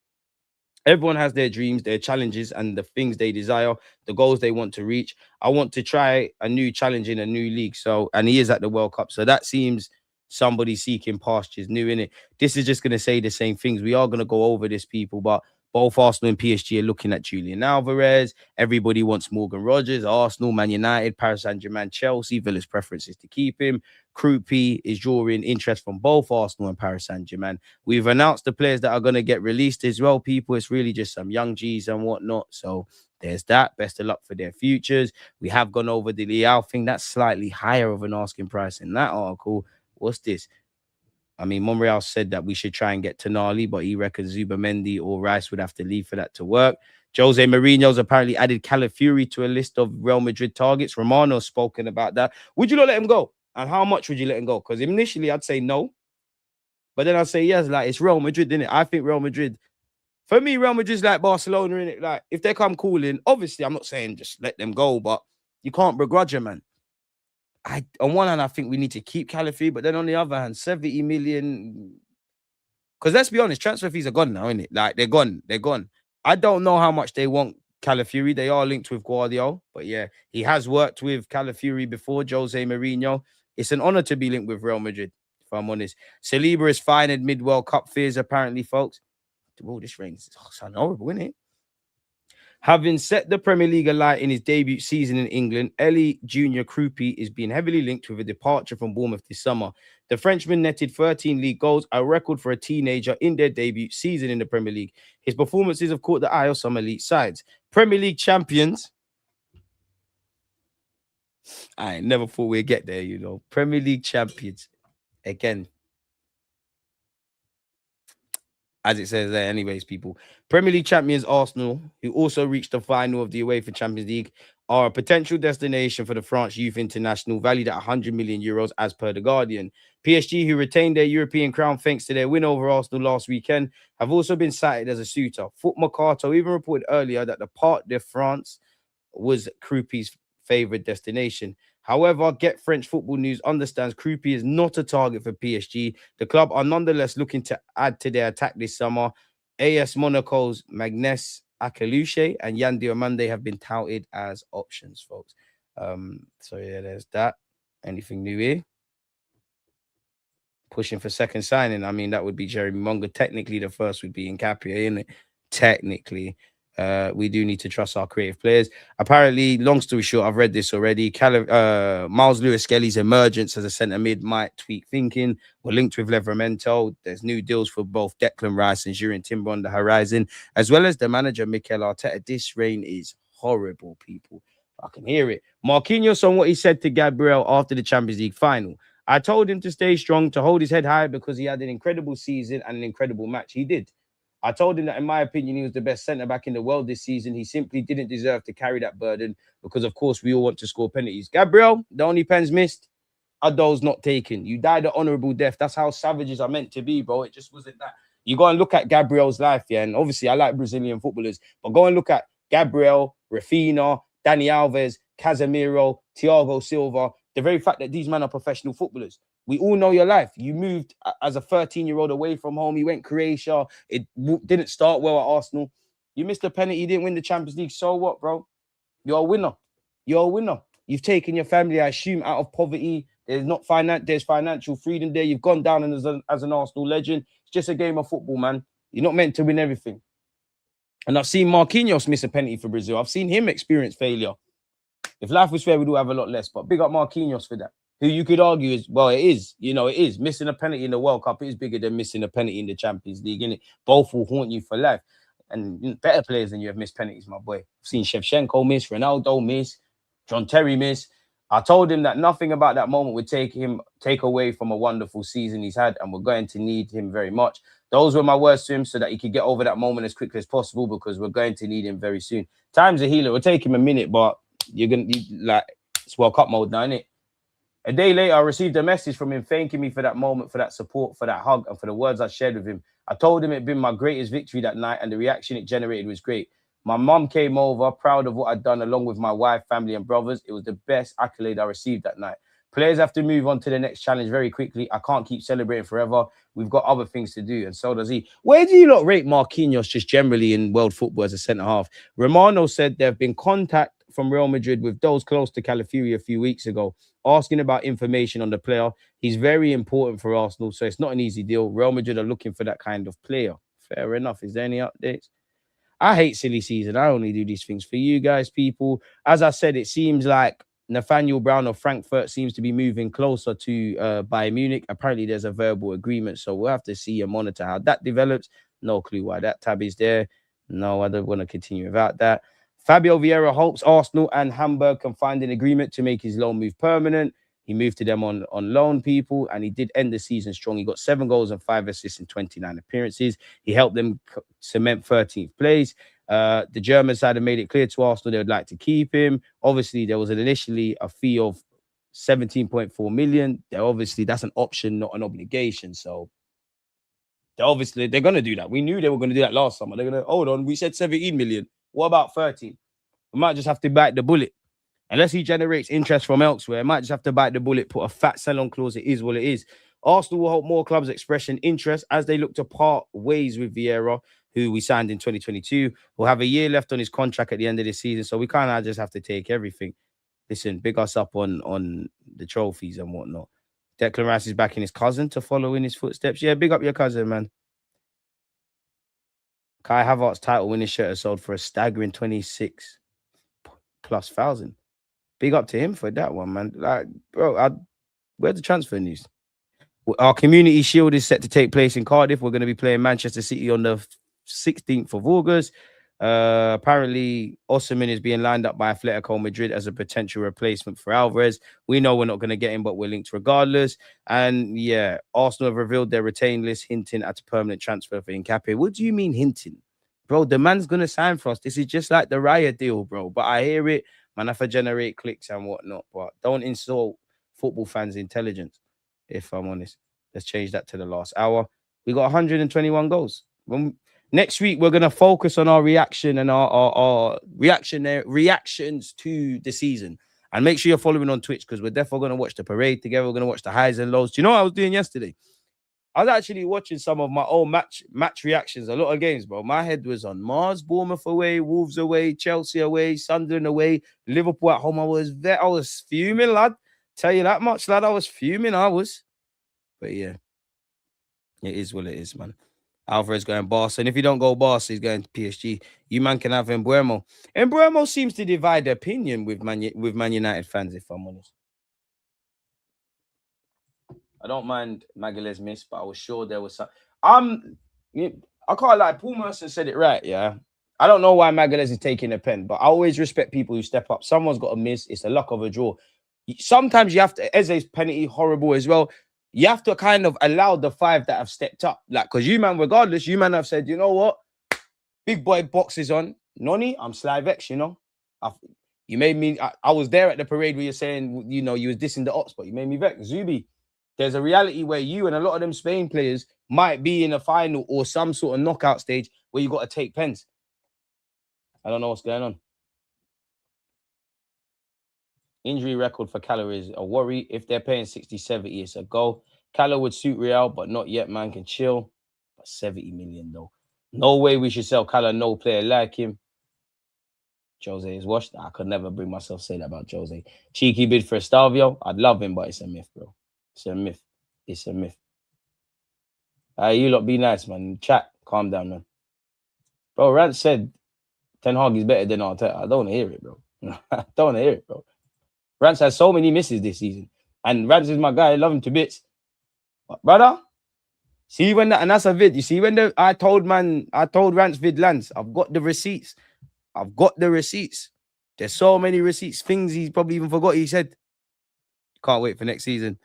Everyone has their dreams, their challenges, and the things they desire, the goals they want to reach. I want to try a new challenge in a new league. So, and he is at the World Cup. So that seems somebody seeking pastures new in it. This is just going to say the same things. We are going to go over this, people, but both Arsenal and PSG are looking at Julian Alvarez. Everybody wants Morgan Rogers. Arsenal, Man United, Paris Saint-Germain, Chelsea. Villa's preference is to keep him. Krupi is drawing interest from both Arsenal and Paris Saint-Germain. We've announced the players that are going to get released as well, people. It's really just some young G's and whatnot. So there's that. Best of luck for their futures. We have gone over the Liao thing. That's slightly higher of an asking price in that article. What's this? I mean, Monreal said that we should try and get Tonali, but he reckons Zubamendi or Rice would have to leave for that to work. Jose Mourinho's apparently added Calafiori to a list of Real Madrid targets. Romano's spoken about that. Would you not let him go? And how much would you let him go? Because initially I'd say no. But then I'd say yes, like it's Real Madrid, isn't it? I think Real Madrid, for me, Real Madrid's like Barcelona, innit? Like, if they come calling, obviously I'm not saying just let them go, but you can't begrudge them, man. On one hand, I think we need to keep Calafiori, but then on the other hand, 70 million. Because let's be honest, transfer fees are gone now, innit? Like, they're gone. They're gone. I don't know how much they want Calafiori. They are linked with Guardiola, but yeah, he has worked with Calafiori before, Jose Mourinho. It's an honor to be linked with Real Madrid, if I'm honest. Saliba is fine amid World Cup fears, apparently, folks. Oh, this rain's sound horrible, isn't it? Having set the Premier League alight in his debut season in England, Eli Junior Krupi is being heavily linked with a departure from Bournemouth this summer. The Frenchman netted 13 league goals, a record for a teenager in their debut season in the Premier League. His performances have caught the eye of some elite sides. Premier League champions. I never thought we'd get there, you know. Premier League champions. Again, as it says there, anyways, people. Premier League champions Arsenal, who also reached the final of the UEFA Champions League, are a potential destination for the France Youth International, valued at 100 million euros, as per The Guardian. PSG, who retained their European crown thanks to their win over Arsenal last weekend, have also been cited as a suitor. Foot Mercato even reported earlier that the Parc de France was Krupi's favoured destination. However, Get French Football News understands Krupi is not a target for PSG. The club are nonetheless looking to add to their attack this summer. AS Monaco's Magnès Akaluche and Yan Diomande have been touted as options, folks. So yeah, there's that. Anything new here? Pushing for second signing. I mean, that would be Jeremy Monga. Technically, the first would be Nkapia, isn't it? Technically. We do need to trust our creative players. Apparently, long story short, I've read this already. Miles Lewis-Skelly's emergence as a centre mid might tweak thinking. We're linked with Livramento. There's new deals for both Declan Rice and Jurien Timber on the horizon, as well as the manager Mikel Arteta. This rain is horrible, people. I can hear it. Marquinhos on what he said to Gabriel after the Champions League final. I told him to stay strong, to hold his head high because he had an incredible season and an incredible match. He did. I told him that, in my opinion, he was the best centre-back in the world this season. He simply didn't deserve to carry that burden because, of course, we all want to score penalties. Gabriel, the only pens missed are those not taken. You died an honourable death. That's how savages are meant to be, bro. It just wasn't that. You go and look at Gabriel's life, yeah, and obviously I like Brazilian footballers, but go and look at Gabriel, Rafinha, Dani Alves, Casemiro, Thiago Silva. The very fact that these men are professional footballers. We all know your life. You moved as a 13-year-old away from home. You went Croatia. It didn't start well at Arsenal. You missed a penalty. You didn't win the Champions League. So what, bro? You're a winner. You're a winner. You've taken your family, I assume, out of poverty. There's financial freedom there. You've gone down as an Arsenal legend. It's just a game of football, man. You're not meant to win everything. And I've seen Marquinhos miss a penalty for Brazil. I've seen him experience failure. If life was fair, we'd all have a lot less. But big up Marquinhos for that. Who you could argue is, well, it is. You know, it is. Missing a penalty in the World Cup is bigger than missing a penalty in the Champions League, innit? Both will haunt you for life. And better players than you have missed penalties, my boy. I've seen Shevchenko miss, Ronaldo miss, John Terry miss. I told him that nothing about that moment would take away from a wonderful season he's had, and we're going to need him very much. Those were my words to him so that he could get over that moment as quickly as possible, because we're going to need him very soon. Time's a healer. It'll take him a minute, but it's World Cup mode now, innit? A day later, I received a message from him thanking me for that moment, for that support, for that hug, and for the words I shared with him. I told him it had been my greatest victory that night, and the reaction it generated was great. My mum came over, proud of what I'd done, along with my wife, family, and brothers. It was the best accolade I received that night. Players have to move on to the next challenge very quickly. I can't keep celebrating forever. We've got other things to do, and so does he. Where do you not rate Marquinhos just generally in world football as a centre-half? Romano said there have been contact from Real Madrid with those close to Calafiori a few weeks ago, asking about information on the player. He's very important for Arsenal, so it's not an easy deal. Real Madrid are looking for that kind of player. Fair enough. Is there any updates? I hate silly season. I only do these things for you guys, people. As I said, it seems like Nathaniel Brown of Frankfurt seems to be moving closer to Bayern Munich. Apparently, there's a verbal agreement, so we'll have to see and monitor how that develops. No clue why that tab is there. No, I don't want to continue without that. Fabio Vieira hopes Arsenal and Hamburg can find an agreement to make his loan move permanent. He moved to them on loan, people, and he did end the season strong. He got 7 goals and 5 assists in 29 appearances. He helped them cement 13th place. The German side have made it clear to Arsenal they would like to keep him. Obviously, there was initially a fee of 17.4 million. That's an option, not an obligation. So they're going to do that. We knew they were going to do that last summer. They're going to, hold on, we said 17 million. What about 13? We might just have to bite the bullet. Unless he generates interest from elsewhere, I might just have to bite the bullet, put a fat sell-on clause. It is what it is. Arsenal will hope more clubs express interest as they look to part ways with Vieira, who we signed in 2022. We'll have a year left on his contract at the end of the season, so we kind of just have to take everything. Listen, big us up on the trophies and whatnot. Declan Rice is backing his cousin to follow in his footsteps. Yeah, big up your cousin, man. Kai Havertz's title winning shirt is sold for a staggering 26 plus thousand. Big up to him for that one, man. Like, bro, where's the transfer news? Our Community Shield is set to take place in Cardiff. We're going to be playing Manchester City on the 16th of August. Apparently, Osimhen is being lined up by Atletico Madrid as a potential replacement for Alvarez. We know we're not going to get him, but we're linked regardless. And yeah, Arsenal have revealed their retained list, hinting at a permanent transfer for Nkapé. What do you mean hinting? Bro, the man's going to sign for us. This is just like the Raya deal, bro. But I hear it. Man, have to generate clicks and whatnot. But don't insult football fans' intelligence, if I'm honest. Let's change that to the last hour. We got 121 goals. Next week, we're going to focus on our reaction and our reactions to the season. And make sure you're following on Twitch, because we're definitely going to watch the parade together. We're going to watch the highs and lows. Do you know what I was doing yesterday? I was actually watching some of my own match reactions, a lot of games, bro. My head was on Mars, Bournemouth away, Wolves away, Chelsea away, Sunderland away, Liverpool at home. I was fuming, lad. Tell you that much, lad. I was fuming. But yeah, it is what it is, man. Alvarez going Barca, and if you don't go Barca, he's going to PSG. You man can have Mbeumo. Mbeumo seems to divide opinion with Man United fans, if I'm honest. I don't mind Magalhaes miss, but I was sure there was some. I can't lie. Paul Merson said it right, yeah. I don't know why Magalhaes is taking a pen, but I always respect people who step up. Someone's got to miss. It's the luck of a draw. Sometimes you have to. Eze's penalty, horrible as well. you have to kind of allow the 5 that have stepped up. Like, because you, man, regardless, you, man, have said, you know what? Big boy boxes on. Noni, I'm Slivex, you know. You made me, I was there at the parade where you're saying, you know, you was dissing the ops, but you made me vex. Zubi, there's a reality where you and a lot of them Spain players might be in a final or some sort of knockout stage where you got to take pens. I don't know what's going on. Injury record for Calla is a worry. If they're paying 60, 70, it's a go. Calla would suit Real, but not yet, man. Can chill. But 70 million, though. No way we should sell Calla, no player like him. Jose is washed. I could never bring myself to say that about Jose. Cheeky bid for Estavio. I'd love him, but it's a myth, bro. It's a myth. It's a myth. You lot be nice, man. Chat. Calm down, man. Bro, Rance said Ten Hag is better than Arteta. I don't want to hear it, bro. I don't want to hear it, bro. Rance has so many misses this season. And Rance is my guy. I love him to bits. But, brother, see when that, and that's a vid. You see when I told Rance vid lands, I've got the receipts. I've got the receipts. There's so many receipts. Things he's probably even forgot he said. Can't wait for next season.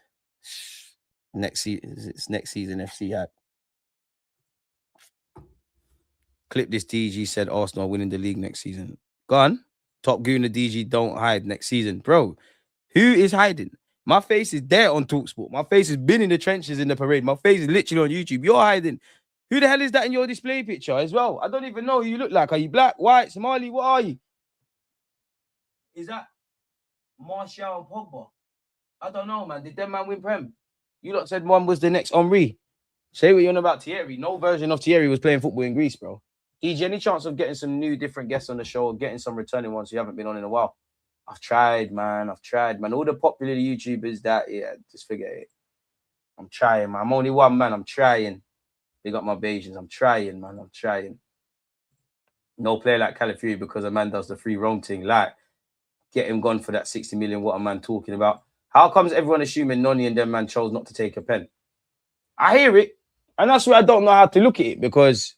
Next season. It's next season FC hype. Clip this. DG said Arsenal winning the league next season. Gone. Top Gooner DG don't hide next season. Bro, who is hiding? My face is there on TalkSport. My face has been in the trenches in the parade. My face is literally on YouTube. You're hiding. Who the hell is that in your display picture as well? I don't even know who you look like. Are you black, white, Somali? What are you? Is that Martial Pogba? I don't know, man. Did that man win Prem? You lot said one was the next Henri. Say what you're on about Thierry. No version of Thierry was playing football in Greece, bro. EG, any chance of getting some new different guests on the show or getting some returning ones who haven't been on in a while? I've tried, man. All the popular YouTubers just forget it. I'm trying, man. I'm only one man. I'm trying. They got my Bajans. I'm trying, man. I'm trying. No player like Calafiori because a man does the free roam thing. Like, get him gone for that 60 million. What a man talking about. How comes everyone assuming Noni and them man chose not to take a pen? I hear it. And that's why I don't know how to look at it because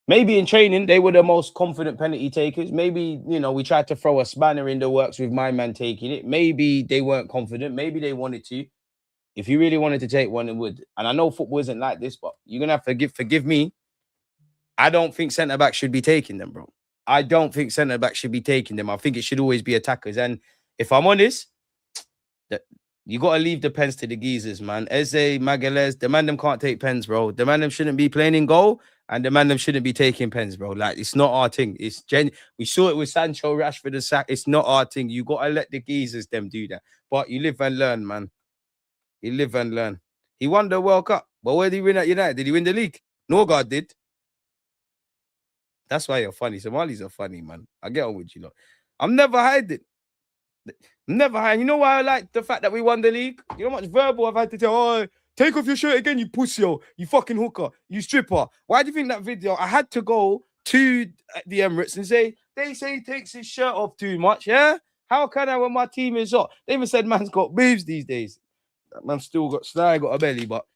maybe in training, they were the most confident penalty takers. Maybe, you know, we tried to throw a spanner in the works with my man taking it. Maybe they weren't confident. Maybe they wanted to. If you really wanted to take one, it would. And I know football isn't like this, but you're going to have to forgive me. I don't think centre-back should be taking them, bro. I don't think centre-back should be taking them. I think it should always be attackers. And if I'm honest, you got to leave the pens to the geezers, man. Eze, Magalhaes, the man them can't take pens, bro. The man them shouldn't be playing in goal. And the man them shouldn't be taking pens, bro. Like, it's not our thing. We saw it with Sancho, Rashford, and Sack. It's not our thing. You got to let the geezers them do that. But you live and learn, man. You live and learn. He won the World Cup. But where did he win at United? Did he win the league? Norgard did. That's why you're funny. Somalis are funny, man. I get on with you, lot. I'm never hiding. Never hiding. You know why I like the fact that we won the league? You know how much verbal I've had to tell? Oh, take off your shirt again, you pussy, you fucking hooker, you stripper. Why do you think that video? I had to go to the Emirates and say, they say he takes his shirt off too much, yeah? How can I when my team is hot? They even said man's got boobs these days. That man still got Sly, got a belly, but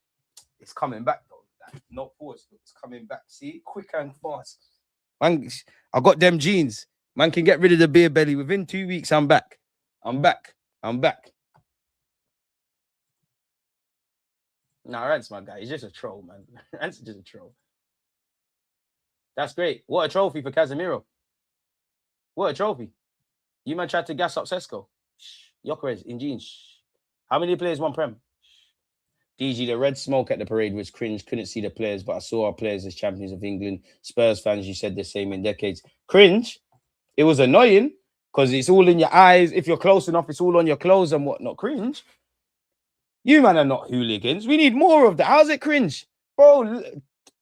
it's coming back, though. No pause, it's coming back. See, quick and fast. Man, I got them jeans. Man can get rid of the beer belly. Within 2 weeks, I'm back. I'm back. Nah, Rance, my guy. He's just a troll, man. Rance is just a troll. That's great. What a trophy for Casemiro. What a trophy. You man tried to gas up Sesko. Yokerez in jeans. How many players won Prem? DG, the red smoke at the parade was cringe. Couldn't see the players, but I saw our players as champions of England. Spurs fans, you said the same in decades. Cringe? It was annoying because it's all in your eyes. If you're close enough, it's all on your clothes and whatnot. Cringe? You man are not hooligans. We need more of that. How's it cringe? Bro,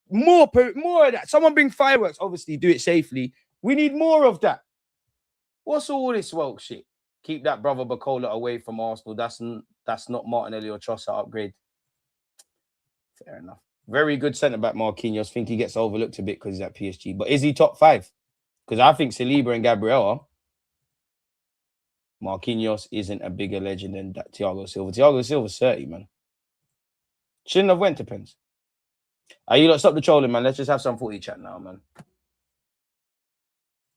more of that. Someone bring fireworks. Obviously, do it safely. We need more of that. What's all this woke shit? Keep that brother Barcola away from Arsenal. That's not Martinelli or Trossard upgrade. Fair enough. Very good centre-back, Marquinhos. Think he gets overlooked a bit because he's at PSG. But is he top 5? Because I think Saliba and Gabriel are. Marquinhos isn't a bigger legend than that Thiago Silva. Thiago Silva's 30, man. Shouldn't have went to pens. You lot stop the trolling, man. Let's just have some footy chat now, man.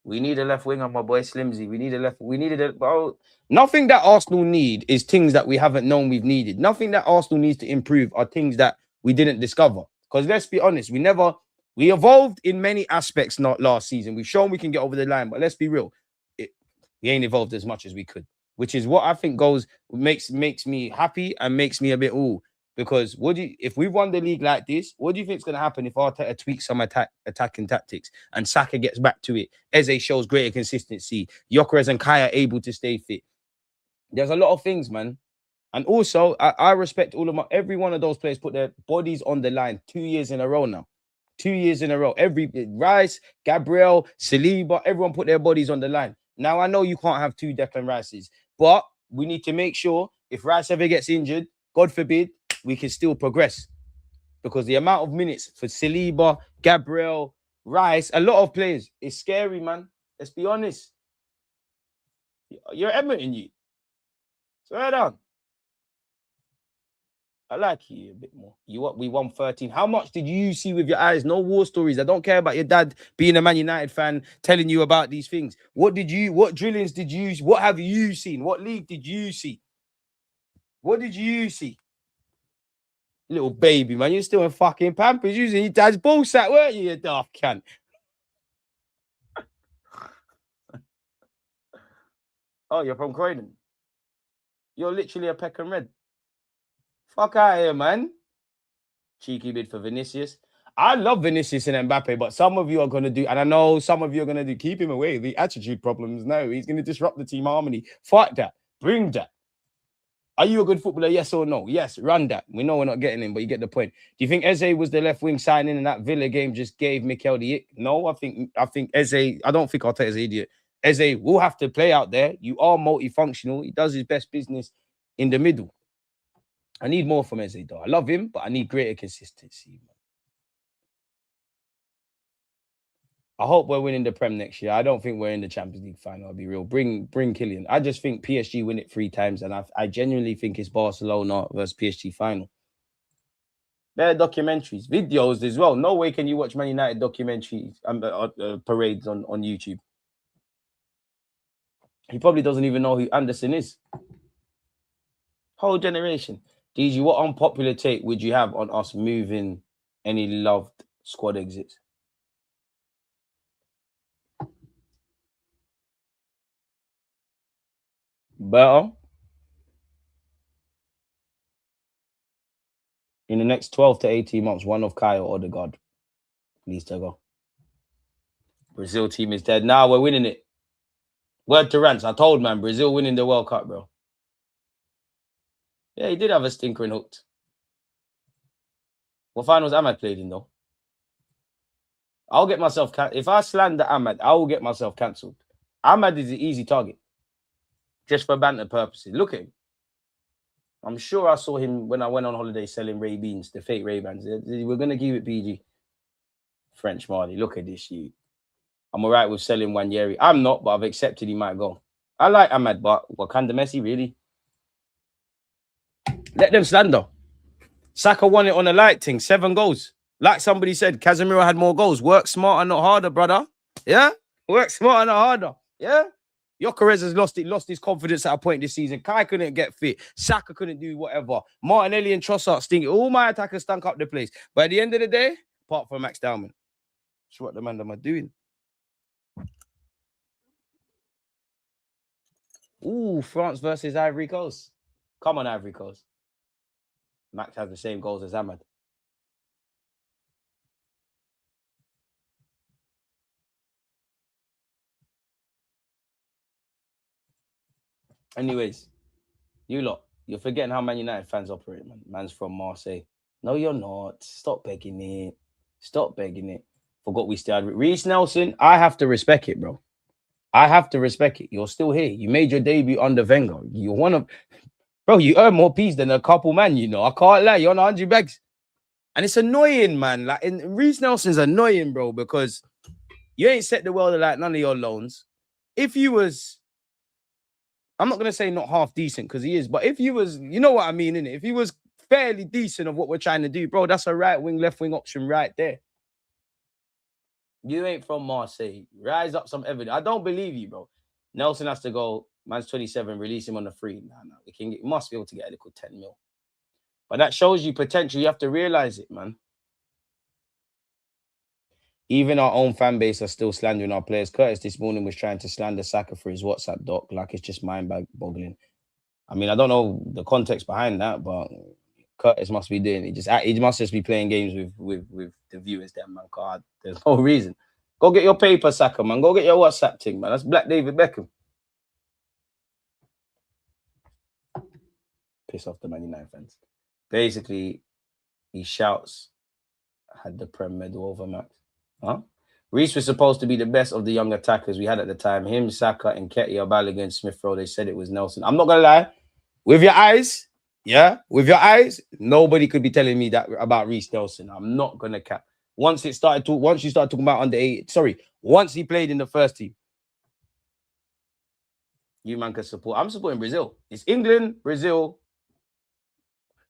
We need a left winger, my boy Slimsy. We needed a bro. Nothing that Arsenal need is things that we haven't known we've needed. Nothing that Arsenal needs to improve are things that we didn't discover. Because let's be honest, we evolved in many aspects not last season. We've shown we can get over the line, but let's be real. We ain't evolved as much as we could, which is what I think makes me happy and makes me a bit because if we won the league like this, what do you think is going to happen if Arteta tweaks some attacking tactics and Saka gets back to it? Eze shows greater consistency. Gyökeres and Kai are able to stay fit. There's a lot of things, man. And also, I respect every one of those players put their bodies on the line 2 years in a row now. 2 years in a row. Rice, Gabriel, Saliba, everyone put their bodies on the line. Now, I know you can't have 2 Declan Rices, but we need to make sure if Rice ever gets injured, God forbid, we can still progress. Because the amount of minutes for Saliba, Gabriel, Rice, a lot of players, is scary, man. Let's be honest. You're Everton, you. Swear down. I like you a bit more. We won 13. How much did you see with your eyes? No war stories. I don't care about your dad being a Man United fan telling you about these things. What drillings did you, what have you seen? What league did you see? What did you see? Little baby, man. You're still in fucking Pampers using your dad's ball sack, weren't you, you daft cunt? Oh, you're from Croydon. You're literally a Peckham Red. Fuck out of here, man. Cheeky bid for Vinicius. I love Vinicius and Mbappe, but some of you are going to do, and I know some of you are going to keep him away. The attitude problems, no. He's going to disrupt the team harmony. Fight that. Bring that. Are you a good footballer? Yes or no? Yes, run that. We know we're not getting him, but you get the point. Do you think Eze was the left wing signing and that Villa game just gave Mikel the ick? No, I think Eze, I don't think Arteta's an idiot. Eze will have to play out there. You are multifunctional. He does his best business in the middle. I need more from Eze, though. I love him, but I need greater consistency, man. I hope we're winning the Prem next year. I don't think we're in the Champions League final. I'll be real. Bring Kylian. I just think PSG win it 3 times, and I genuinely think it's Barcelona versus PSG final. There are documentaries, videos as well. No way can you watch Man United documentaries parades on YouTube. He probably doesn't even know who Anderson is. Whole generation. DG, what unpopular take would you have on us moving any loved squad exits? Better. In the next 12 to 18 months, one of Kai or Odegaard needs to go. Brazil team is dead. Now we're winning it. Word to Rants. I told, man, Brazil winning the World Cup, bro. Yeah, he did have a stinker in hooked. What finals Ahmad played in, though? I'll get myself... If I slander Ahmad, I will get myself cancelled. Ahmad is an easy target. Just for banter purposes. Look at him. I'm sure I saw him when I went on holiday selling Ray-Beans, the fake Ray-Bans. We're going to keep it PG. French Marley, look at this, you. I'm all right with selling Wanyeri. I'm not, but I've accepted he might go. I like Ahmad, but Wakanda Messi, really? Let them slander. Saka won it on a light thing. 7 goals. Like somebody said, Casemiro had more goals. Work smarter, not harder, brother. Yeah? Work smarter, not harder. Yeah? Gyökeres has lost his confidence at a point this season. Kai couldn't get fit. Saka couldn't do whatever. Martinelli and Trossard stink. All my attackers stunk up the place. But at the end of the day, apart from Max Dowman, that's what the man are doing. Ooh, France versus Ivory Coast. Come on, Ivory Coast. Max has the same goals as Ahmad. Anyways, you lot, you're forgetting how Man United fans operate, man. Man's from Marseille. No, you're not. Stop begging it. Stop begging it. Forgot we still had Reece Nelson. I have to respect it, bro. I have to respect it. You're still here. You made your debut under Wenger. You're one of... Bro, you earn more P's than a couple, man, you know. I can't lie. You're on 100 bags. And it's annoying, man. Like, Reece Nelson's annoying, bro, because you ain't set the world like none of your loans. If you was... I'm not going to say not half decent because he is, but if he was, you know what I mean, innit? If he was fairly decent of what we're trying to do, bro, that's a right wing, left wing option right there. You ain't from Marseille. Rise up some evidence. I don't believe you, bro. Nelson has to go. Man's 27. Release him on the free. Nah. We must be able to get a little 10 mil. But that shows you potential. You have to realize it, man. Even our own fan base are still slandering our players. Curtis this morning was trying to slander Saka for his WhatsApp doc, like it's just mind-boggling. I mean, I don't know the context behind that, but Curtis must be doing it. He must just be playing games with the viewers there, man. God, there's no reason. Go get your paper, Saka, man. Go get your WhatsApp thing, man. That's Black David Beckham. Piss off the Man United fans. Basically, he shouts, had the Prem medal over Max. Huh? Reece was supposed to be the best of the young attackers we had at the time. Him, Saka, and Nketiah, Balogun, Smith Rowe. They said it was Nelson. I'm not gonna lie. With your eyes, nobody could be telling me that about Reece Nelson. I'm not gonna cap. Once you start talking about once he played in the first team, you man can support. I'm supporting Brazil. It's England, Brazil.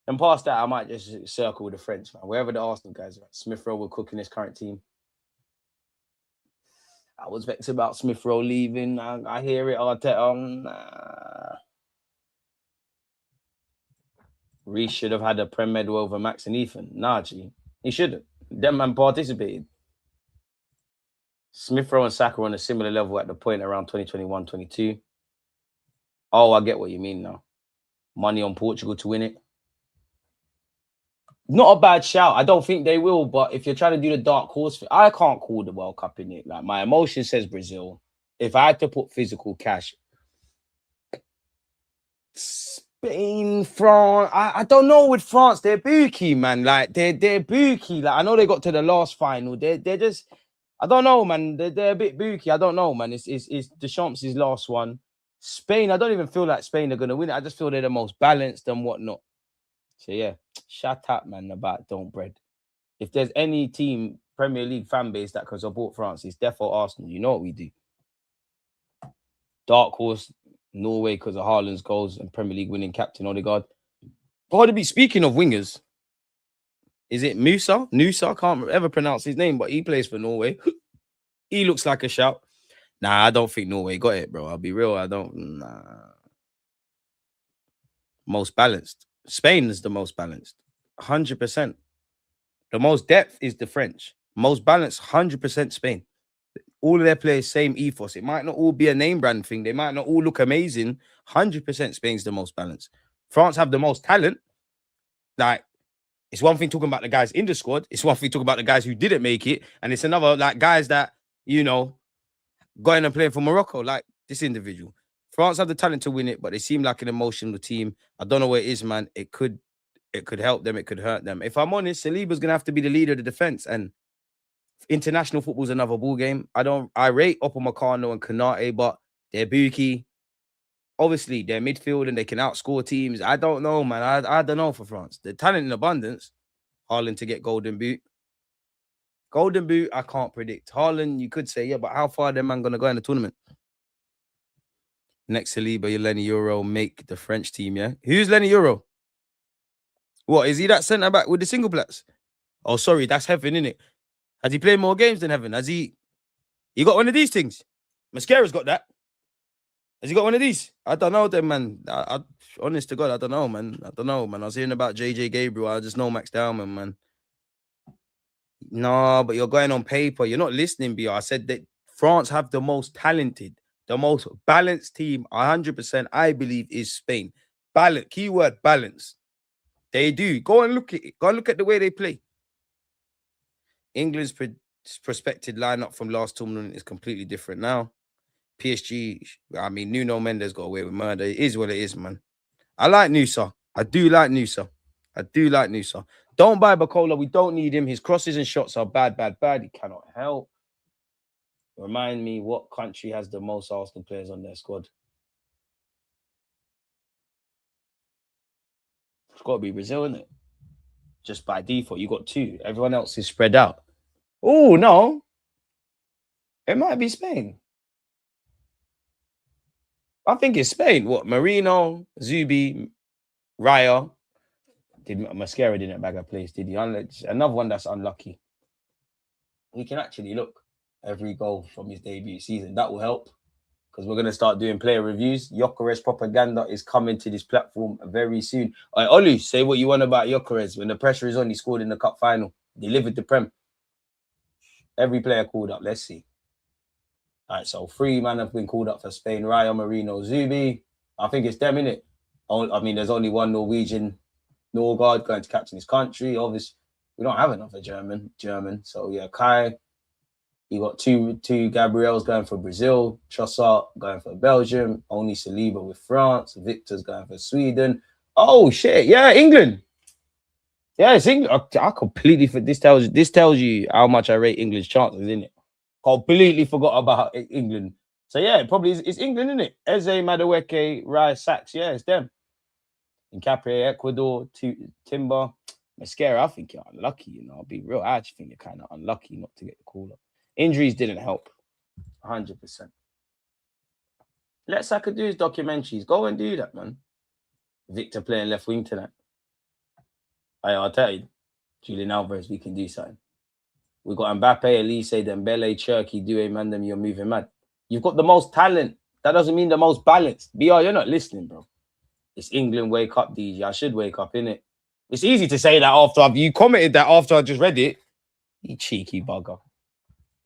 And past that, I might just circle with the French, man. Wherever the Arsenal guys are at. Smith Rowe will cook in his current team. I was vexed about Smith Rowe leaving. I hear it, Arteta. Reece should have had a Prem medal over Max and Ethan. Nah, G. He shouldn't. Them man participated. Smith Rowe and Saka were on a similar level at the point around 2021-22. Oh, I get what you mean now. Money on Portugal to win it. Not a bad shout. I don't think they will, but if you're trying to do the dark horse, I can't call the World Cup in it. Like, my emotion says Brazil. If I had to put physical cash, Spain, France. I don't know with France. They're booky, man. Like they're booky. Like I know they got to the last final. They're just. I don't know, man. They're a bit booky. I don't know, man. It's Deschamps' last one. Spain. I don't even feel like Spain are gonna win it. I just feel they're the most balanced and whatnot. So yeah, shut up, man. About don't bread. If there's any team Premier League fan base that can support France, it's defo Arsenal. You know what we do. Dark horse. Norway because of Haaland's goals and Premier League winning captain Odegaard. Bouaddi, speaking of wingers, is it Musa? I can't ever pronounce his name, but he plays for Norway. He looks like a shout. Nah, I don't think Norway got it, bro. I'll be real. I don't. Nah. Most balanced. Spain is the most balanced. 100%. The most depth is the French. Most balanced, 100% Spain. All of their players, same ethos. It might not all be a name brand thing. They might not all look amazing. 100% Spain's the most balanced. France have the most talent. Like, it's one thing talking about the guys in the squad. It's one thing talking about the guys who didn't make it. And it's another, like, guys that, got in and playing for Morocco, like this individual. France have the talent to win it, but they seem like an emotional team. I don't know where it is, man. It could help them. It could hurt them. If I'm honest, Saliba's going to have to be the leader of the defense. And international football's another ball game. I rate Upamecano and Konate, but they're booky. Obviously, they're midfield and they can outscore teams. I don't know, man. I don't know for France. The talent in abundance. Haaland to get Golden Boot. Golden Boot, I can't predict. Haaland, you could say, yeah, but how far are them man going to go in the tournament? Next Saliba, Lenny Euro make the French team, yeah? Who's Lenny Euro? What, is he that centre back with the single plats? Oh, sorry, that's Heaven, innit? Has he played more games than Heaven? Has he got one of these things? Mascara's got that. Has he got one of these? I don't know then, man. Honest to God, I don't know, man. I was hearing about JJ Gabriel. I just know Max Dowman, man. No, but you're going on paper. You're not listening, BR. I said that France have the most talented, the most balanced team, 100%, I believe, is Spain. Balance, keyword balance. They do. Go and look at it. Go and look at the way they play. England's prospected lineup from last tournament is completely different now. PSG, I mean, Nuno Mendes got away with murder. It is what it is, man. I like Nusa. I do like Nusa. Don't buy Barcola. We don't need him. His crosses and shots are bad. He cannot help. Remind me, what country has the most Arsenal players on their squad? It's got to be Brazil, isn't it? Just by default, you got two. Everyone else is spread out. Oh, no. It might be Spain. I think it's Spain. What? Marino, Zubi, Raya. Mascara didn't bag a place, did he? Another one that's unlucky. We can actually look. every goal from his debut season. That will help because we're going to start doing player reviews. Gyökeres propaganda is coming to this platform very soon. All right, Olu, say what you want about Gyökeres. When the pressure is on, he scored in the cup final. Delivered the Prem. Every player called up. Let's see. All right, so 3 men have been called up for Spain. Raya, Marino, Zubi. I think it's them, innit? I mean, there's only one Norwegian Norgard going to captain his country. Obviously, we don't have another German. So, yeah, Kai. You got two Gabriels going for Brazil. Trossard going for Belgium. Only Saliba with France. Victor's going for Sweden. Oh, shit. Yeah, England. Yeah, it's England. I completely... This tells you how much I rate England's chances, isn't it? Completely forgot about England. So, yeah, it probably is. It's England, isn't it? Eze, Madueke, Raya, Sachs. Yeah, it's them. In Capri, Ecuador, Timber. Mascara, I think you're unlucky, you know. I'll be real. I actually think you're kind of unlucky not to get the call up. Injuries didn't help. 100%. Let Saka do his documentaries. Go and do that, man. Victor playing left wing tonight. I'll tell you. Julian Alvarez, we can do something. We got Mbappe, Elise, Dembele, Cherky, Due, Mandem, you're moving mad. You've got the most talent. That doesn't mean the most balanced. BR, you're not listening, bro. It's England, wake up, DJ. I should wake up, innit? It's easy to say that after you commented that after I just read it. You cheeky bugger.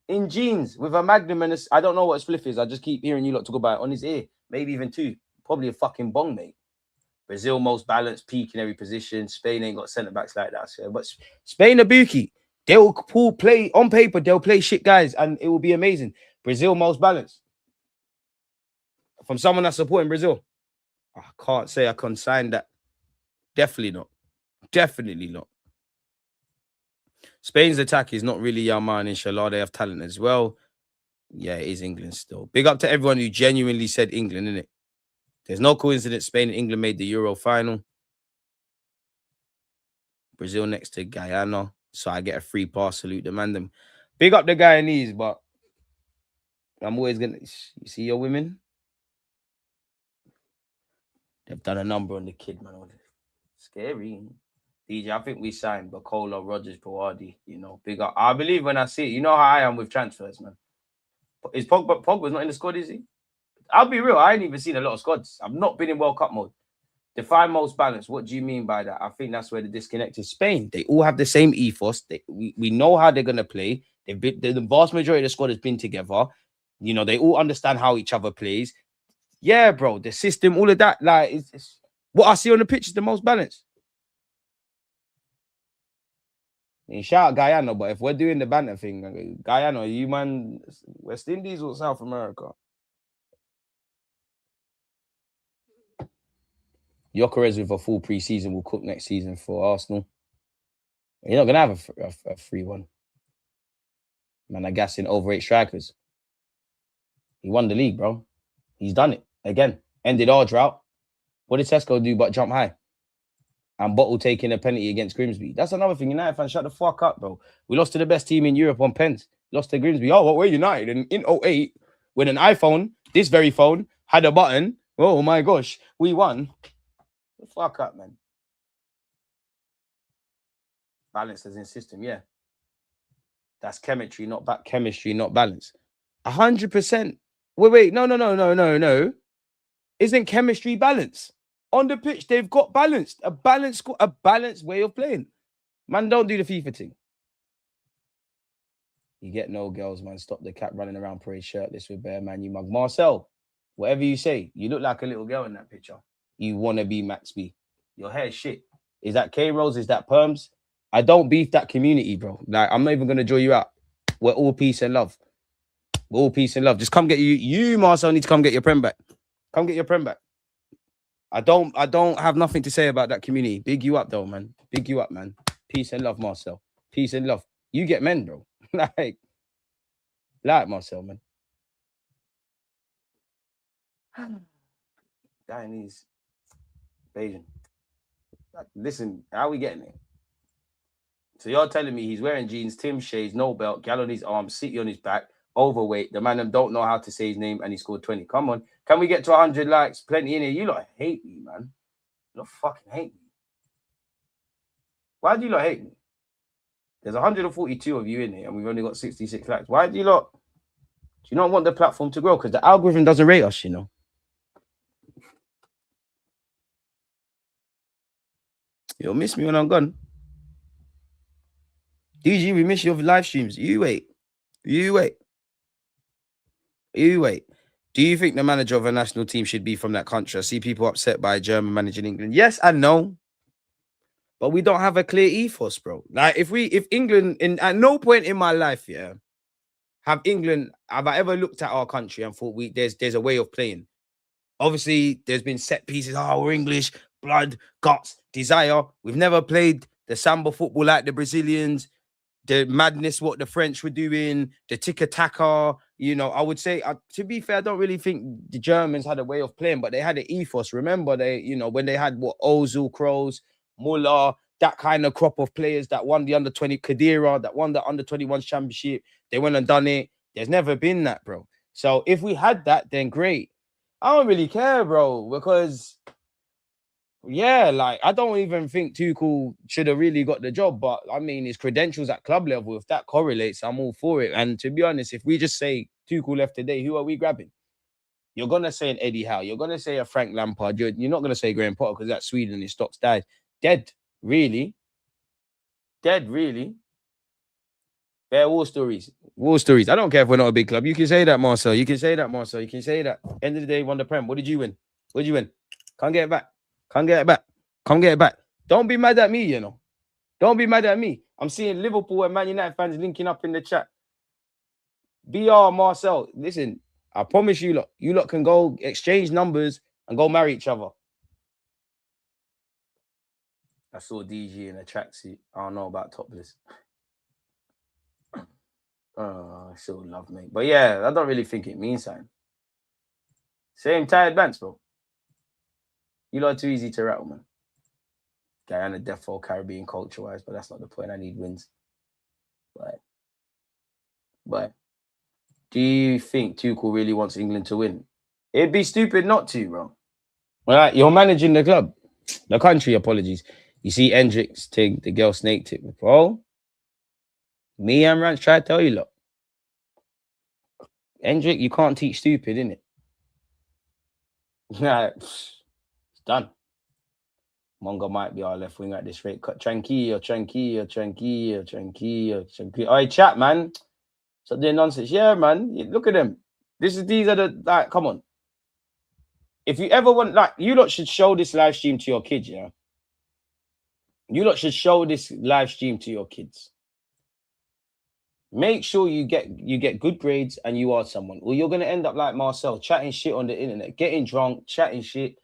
In jeans with a magnum and I don't know what his flip is. I just keep hearing you lot talk about it on his ear. Maybe even 2. Probably a fucking bong, mate. Brazil most balanced, peak in every position. Spain ain't got centre backs like that. So, but Spain Abuki, they'll play on paper. They'll play shit guys, and it will be amazing. Brazil most balanced. From someone that's supporting Brazil, I can't say I can sign that. Definitely not. Definitely not. Spain's attack is not really Yaman and Inshallah. They have talent as well. Yeah, it is England still. Big up to everyone who genuinely said England, innit? There's no coincidence Spain and England made the Euro final. Brazil next to Guyana. So I get a free pass. Salute the man. Big up the Guyanese, but I'm always going to... You see your women? They've done a number on the kid, man. Scary. DJ, I think we signed Barcola, Rogers, Bouaddi, you know, big up. I believe when I see it. You know how I am with transfers, man. Is Pogba's not in the squad, is he? I'll be real. I ain't even seen a lot of squads. I've not been in World Cup mode. Define most balance. What do you mean by that? I think that's where the disconnect is. Spain, they all have the same ethos. We know how they're going to play. The vast majority of the squad has been together. You know, they all understand how each other plays. Yeah, bro, the system, all of that. Like, it's what I see on the pitch is the most balanced. I mean, shout out Guyana, but if we're doing the banter thing, Guyana, you man, West Indies or South America? Gyökeres with a full pre-season will cook next season for Arsenal. You're not going to have a free one. Man, I guess in over 8 strikers. He won the league, bro. He's done it. Again, ended our drought. What did Tesco do but jump high? And Bottle taking a penalty against Grimsby. That's another thing. United fans, shut the fuck up, bro. We lost to the best team in Europe on pens. Lost to Grimsby. Oh, well, we're United. And in 08, when an iPhone, this very phone, had a button, oh my gosh, we won. The fuck up, man. Balance as in system, yeah. That's chemistry, not balance. 100%. Wait. No. Isn't chemistry balance? On the pitch, they've got a balanced way of playing. Man, don't do the FIFA thing. You get no girls, man. Stop the cat running around parade shirtless with bare man, you mug. Marcel, whatever you say, you look like a little girl in that picture. You want to be Max B. Your hair shit. Is that K-Rolls? Is that perms? I don't beef that community, bro. Like, I'm not even going to draw you out. We're all peace and love. We're all peace and love. Just come get you, Marcel, need to come get your prem back. Come get your prem back. I don't have nothing to say about that community. Big you up, though, man. Big you up, man. Peace and love, Marcel. Peace and love. You get men, bro. like Marcel, man. Guyanese. Beijing. Listen, how are we getting it? So you're telling me he's wearing jeans, Tim shades, no belt, gal on his arm, city on his back, overweight. The man them don't know how to say his name, and he scored 20. Come on. Can we get to 100 likes? Plenty in here. You lot hate me, man. You lot fucking hate me. Why do you lot hate me? There's 142 of you in here, and we've only got 66 likes. Why do you lot you not want the platform to grow? Because the algorithm doesn't rate us, you know. You'll miss me when I'm gone. DG, we miss your live streams. You wait. You wait. You wait. Do you think the manager of a national team should be from that country? I see people upset by a German managing England. Yes and no. But we don't have a clear ethos, bro. Like if England at no point in my life, yeah, have I ever looked at our country and thought there's a way of playing. Obviously, there's been set pieces. Oh, we're English, blood, guts, desire. We've never played the samba football like the Brazilians. The madness, what the French were doing, the tiki-taka, you know, I would say, to be fair, I don't really think the Germans had a way of playing, but they had an ethos. Remember, when they had Ozil, Kroos, Muller, that kind of crop of players that won the under-20 Kadira, that won the under-21s championship, they went and done it. There's never been that, bro. So if we had that, then great. I don't really care, bro, because... yeah, like I don't even think Tuchel should have really got the job, but I mean his credentials at club level, if that correlates, I'm all for it. And to be honest, if we just say Tuchel left today, who are we grabbing? You're gonna say an Eddie Howe, you're gonna say a Frank Lampard, you're not gonna say Graham Potter because that's Sweden, his stocks died. Dead, really? Dead, really? They're war stories. War stories. I don't care if we're not a big club. You can say that, Marcel. You can say that, Marcel. You can say that. End of the day, won the Prem. What did you win? What did you win? Can't get it back. Come get it back. Come get it back. Don't be mad at me, you know. Don't be mad at me. I'm seeing Liverpool and Man United fans linking up in the chat. BR, Marcel, listen, I promise you lot can go exchange numbers and go marry each other. I saw DG in a tracksuit. I don't know about topless. Oh, I still love me. But yeah, I don't really think it means something. Same tired bands, bro. You lot are too easy to rattle, man. Guyana, defo, Caribbean culture-wise, but that's not the point. I need wins. But do you think Tuchel really wants England to win? It'd be stupid not to, bro. All right, you're managing the club. The country, apologies. You see Hendricks take the girl snake tip, bro. Me and Rance try to tell you, look. Hendrick, you can't teach stupid, innit? Nah, it's done. Monga might be our left wing at this rate. Tranquillo. All right, chat, man. So they're nonsense. Yeah, man. Look at them. These are the, like, come on. If you ever want, like, you lot should show this live stream to your kids, yeah? You lot should show this live stream to your kids. Make sure you get good grades and you are someone. Or you're going to end up like Marcel, chatting shit on the internet, getting drunk, chatting shit.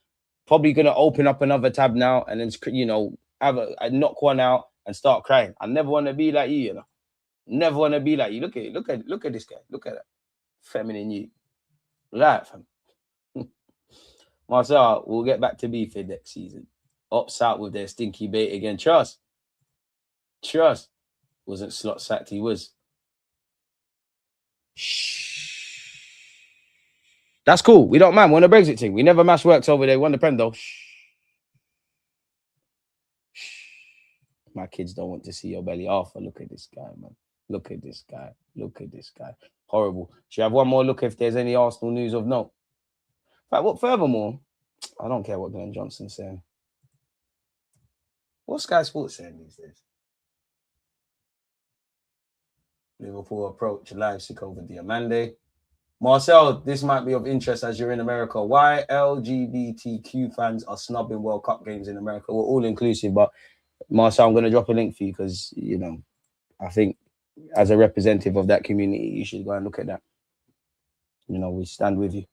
Probably going to open up another tab now and then, you know, have a knock one out and start crying. I never want to be like you, you know. Never want to be like you. Look at this guy. Look at that. Feminine you. Right, fam. Marcel, we'll get back to beef next season. Ops out with their stinky bait again. Trust. Wasn't slot sacked, he was. Shh. That's cool. We don't mind. We're on a Brexit thing. We never mash works over there. Won the Prem, though. Shh. My kids don't want to see your belly off. Look at this guy, man. Look at this guy. Horrible. Should I have one more look if there's any Arsenal news of note? But furthermore, I don't care what Glenn Johnson's saying. What's Sky Sports saying these days? Liverpool approach Leipzig over Diamande. Marcel, this might be of interest as you're in America. Why LGBTQ fans are snubbing World Cup games in America? We're all inclusive, but Marcel, I'm going to drop a link for you because, you know, I think as a representative of that community, you should go and look at that. You know, we stand with you.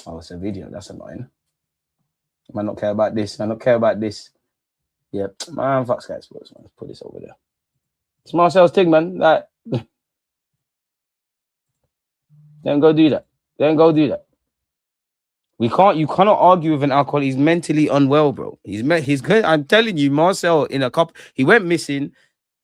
Oh, it's a video. That's annoying. I not care about this. Yeah, man, fuck Sky Sports, man. Let's put this over there. It's Marcel's thing, man. Like, don't go do that. You cannot argue with an alcoholic. He's mentally unwell, bro. He's good. I'm telling you, Marcel in a couple, he went missing.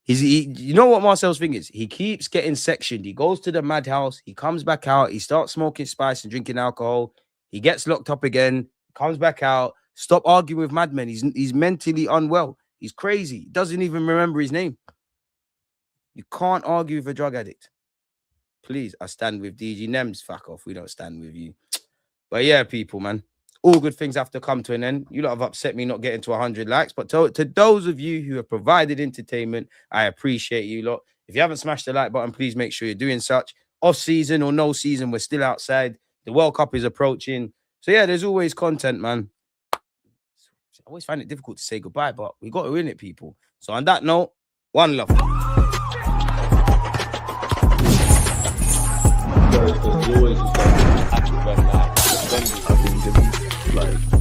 You know what Marcel's thing is? He keeps getting sectioned. He goes to the madhouse. He comes back out. He starts smoking spice and drinking alcohol. He gets locked up again. Comes back out. Stop arguing with madmen. He's mentally unwell. He's crazy. He doesn't even remember his name. You can't argue with a drug addict. Please, I stand with DG Nems. Fuck off. We don't stand with you. But yeah, people, man. All good things have to come to an end. You lot have upset me not getting to 100 likes. But to those of you who have provided entertainment, I appreciate you lot. If you haven't smashed the like button, please make sure you're doing such. Off season or no season, we're still outside. The World Cup is approaching. So yeah, there's always content, man. I always find it difficult to say goodbye, but we got to win it, people. So on that note, one love. Always just like,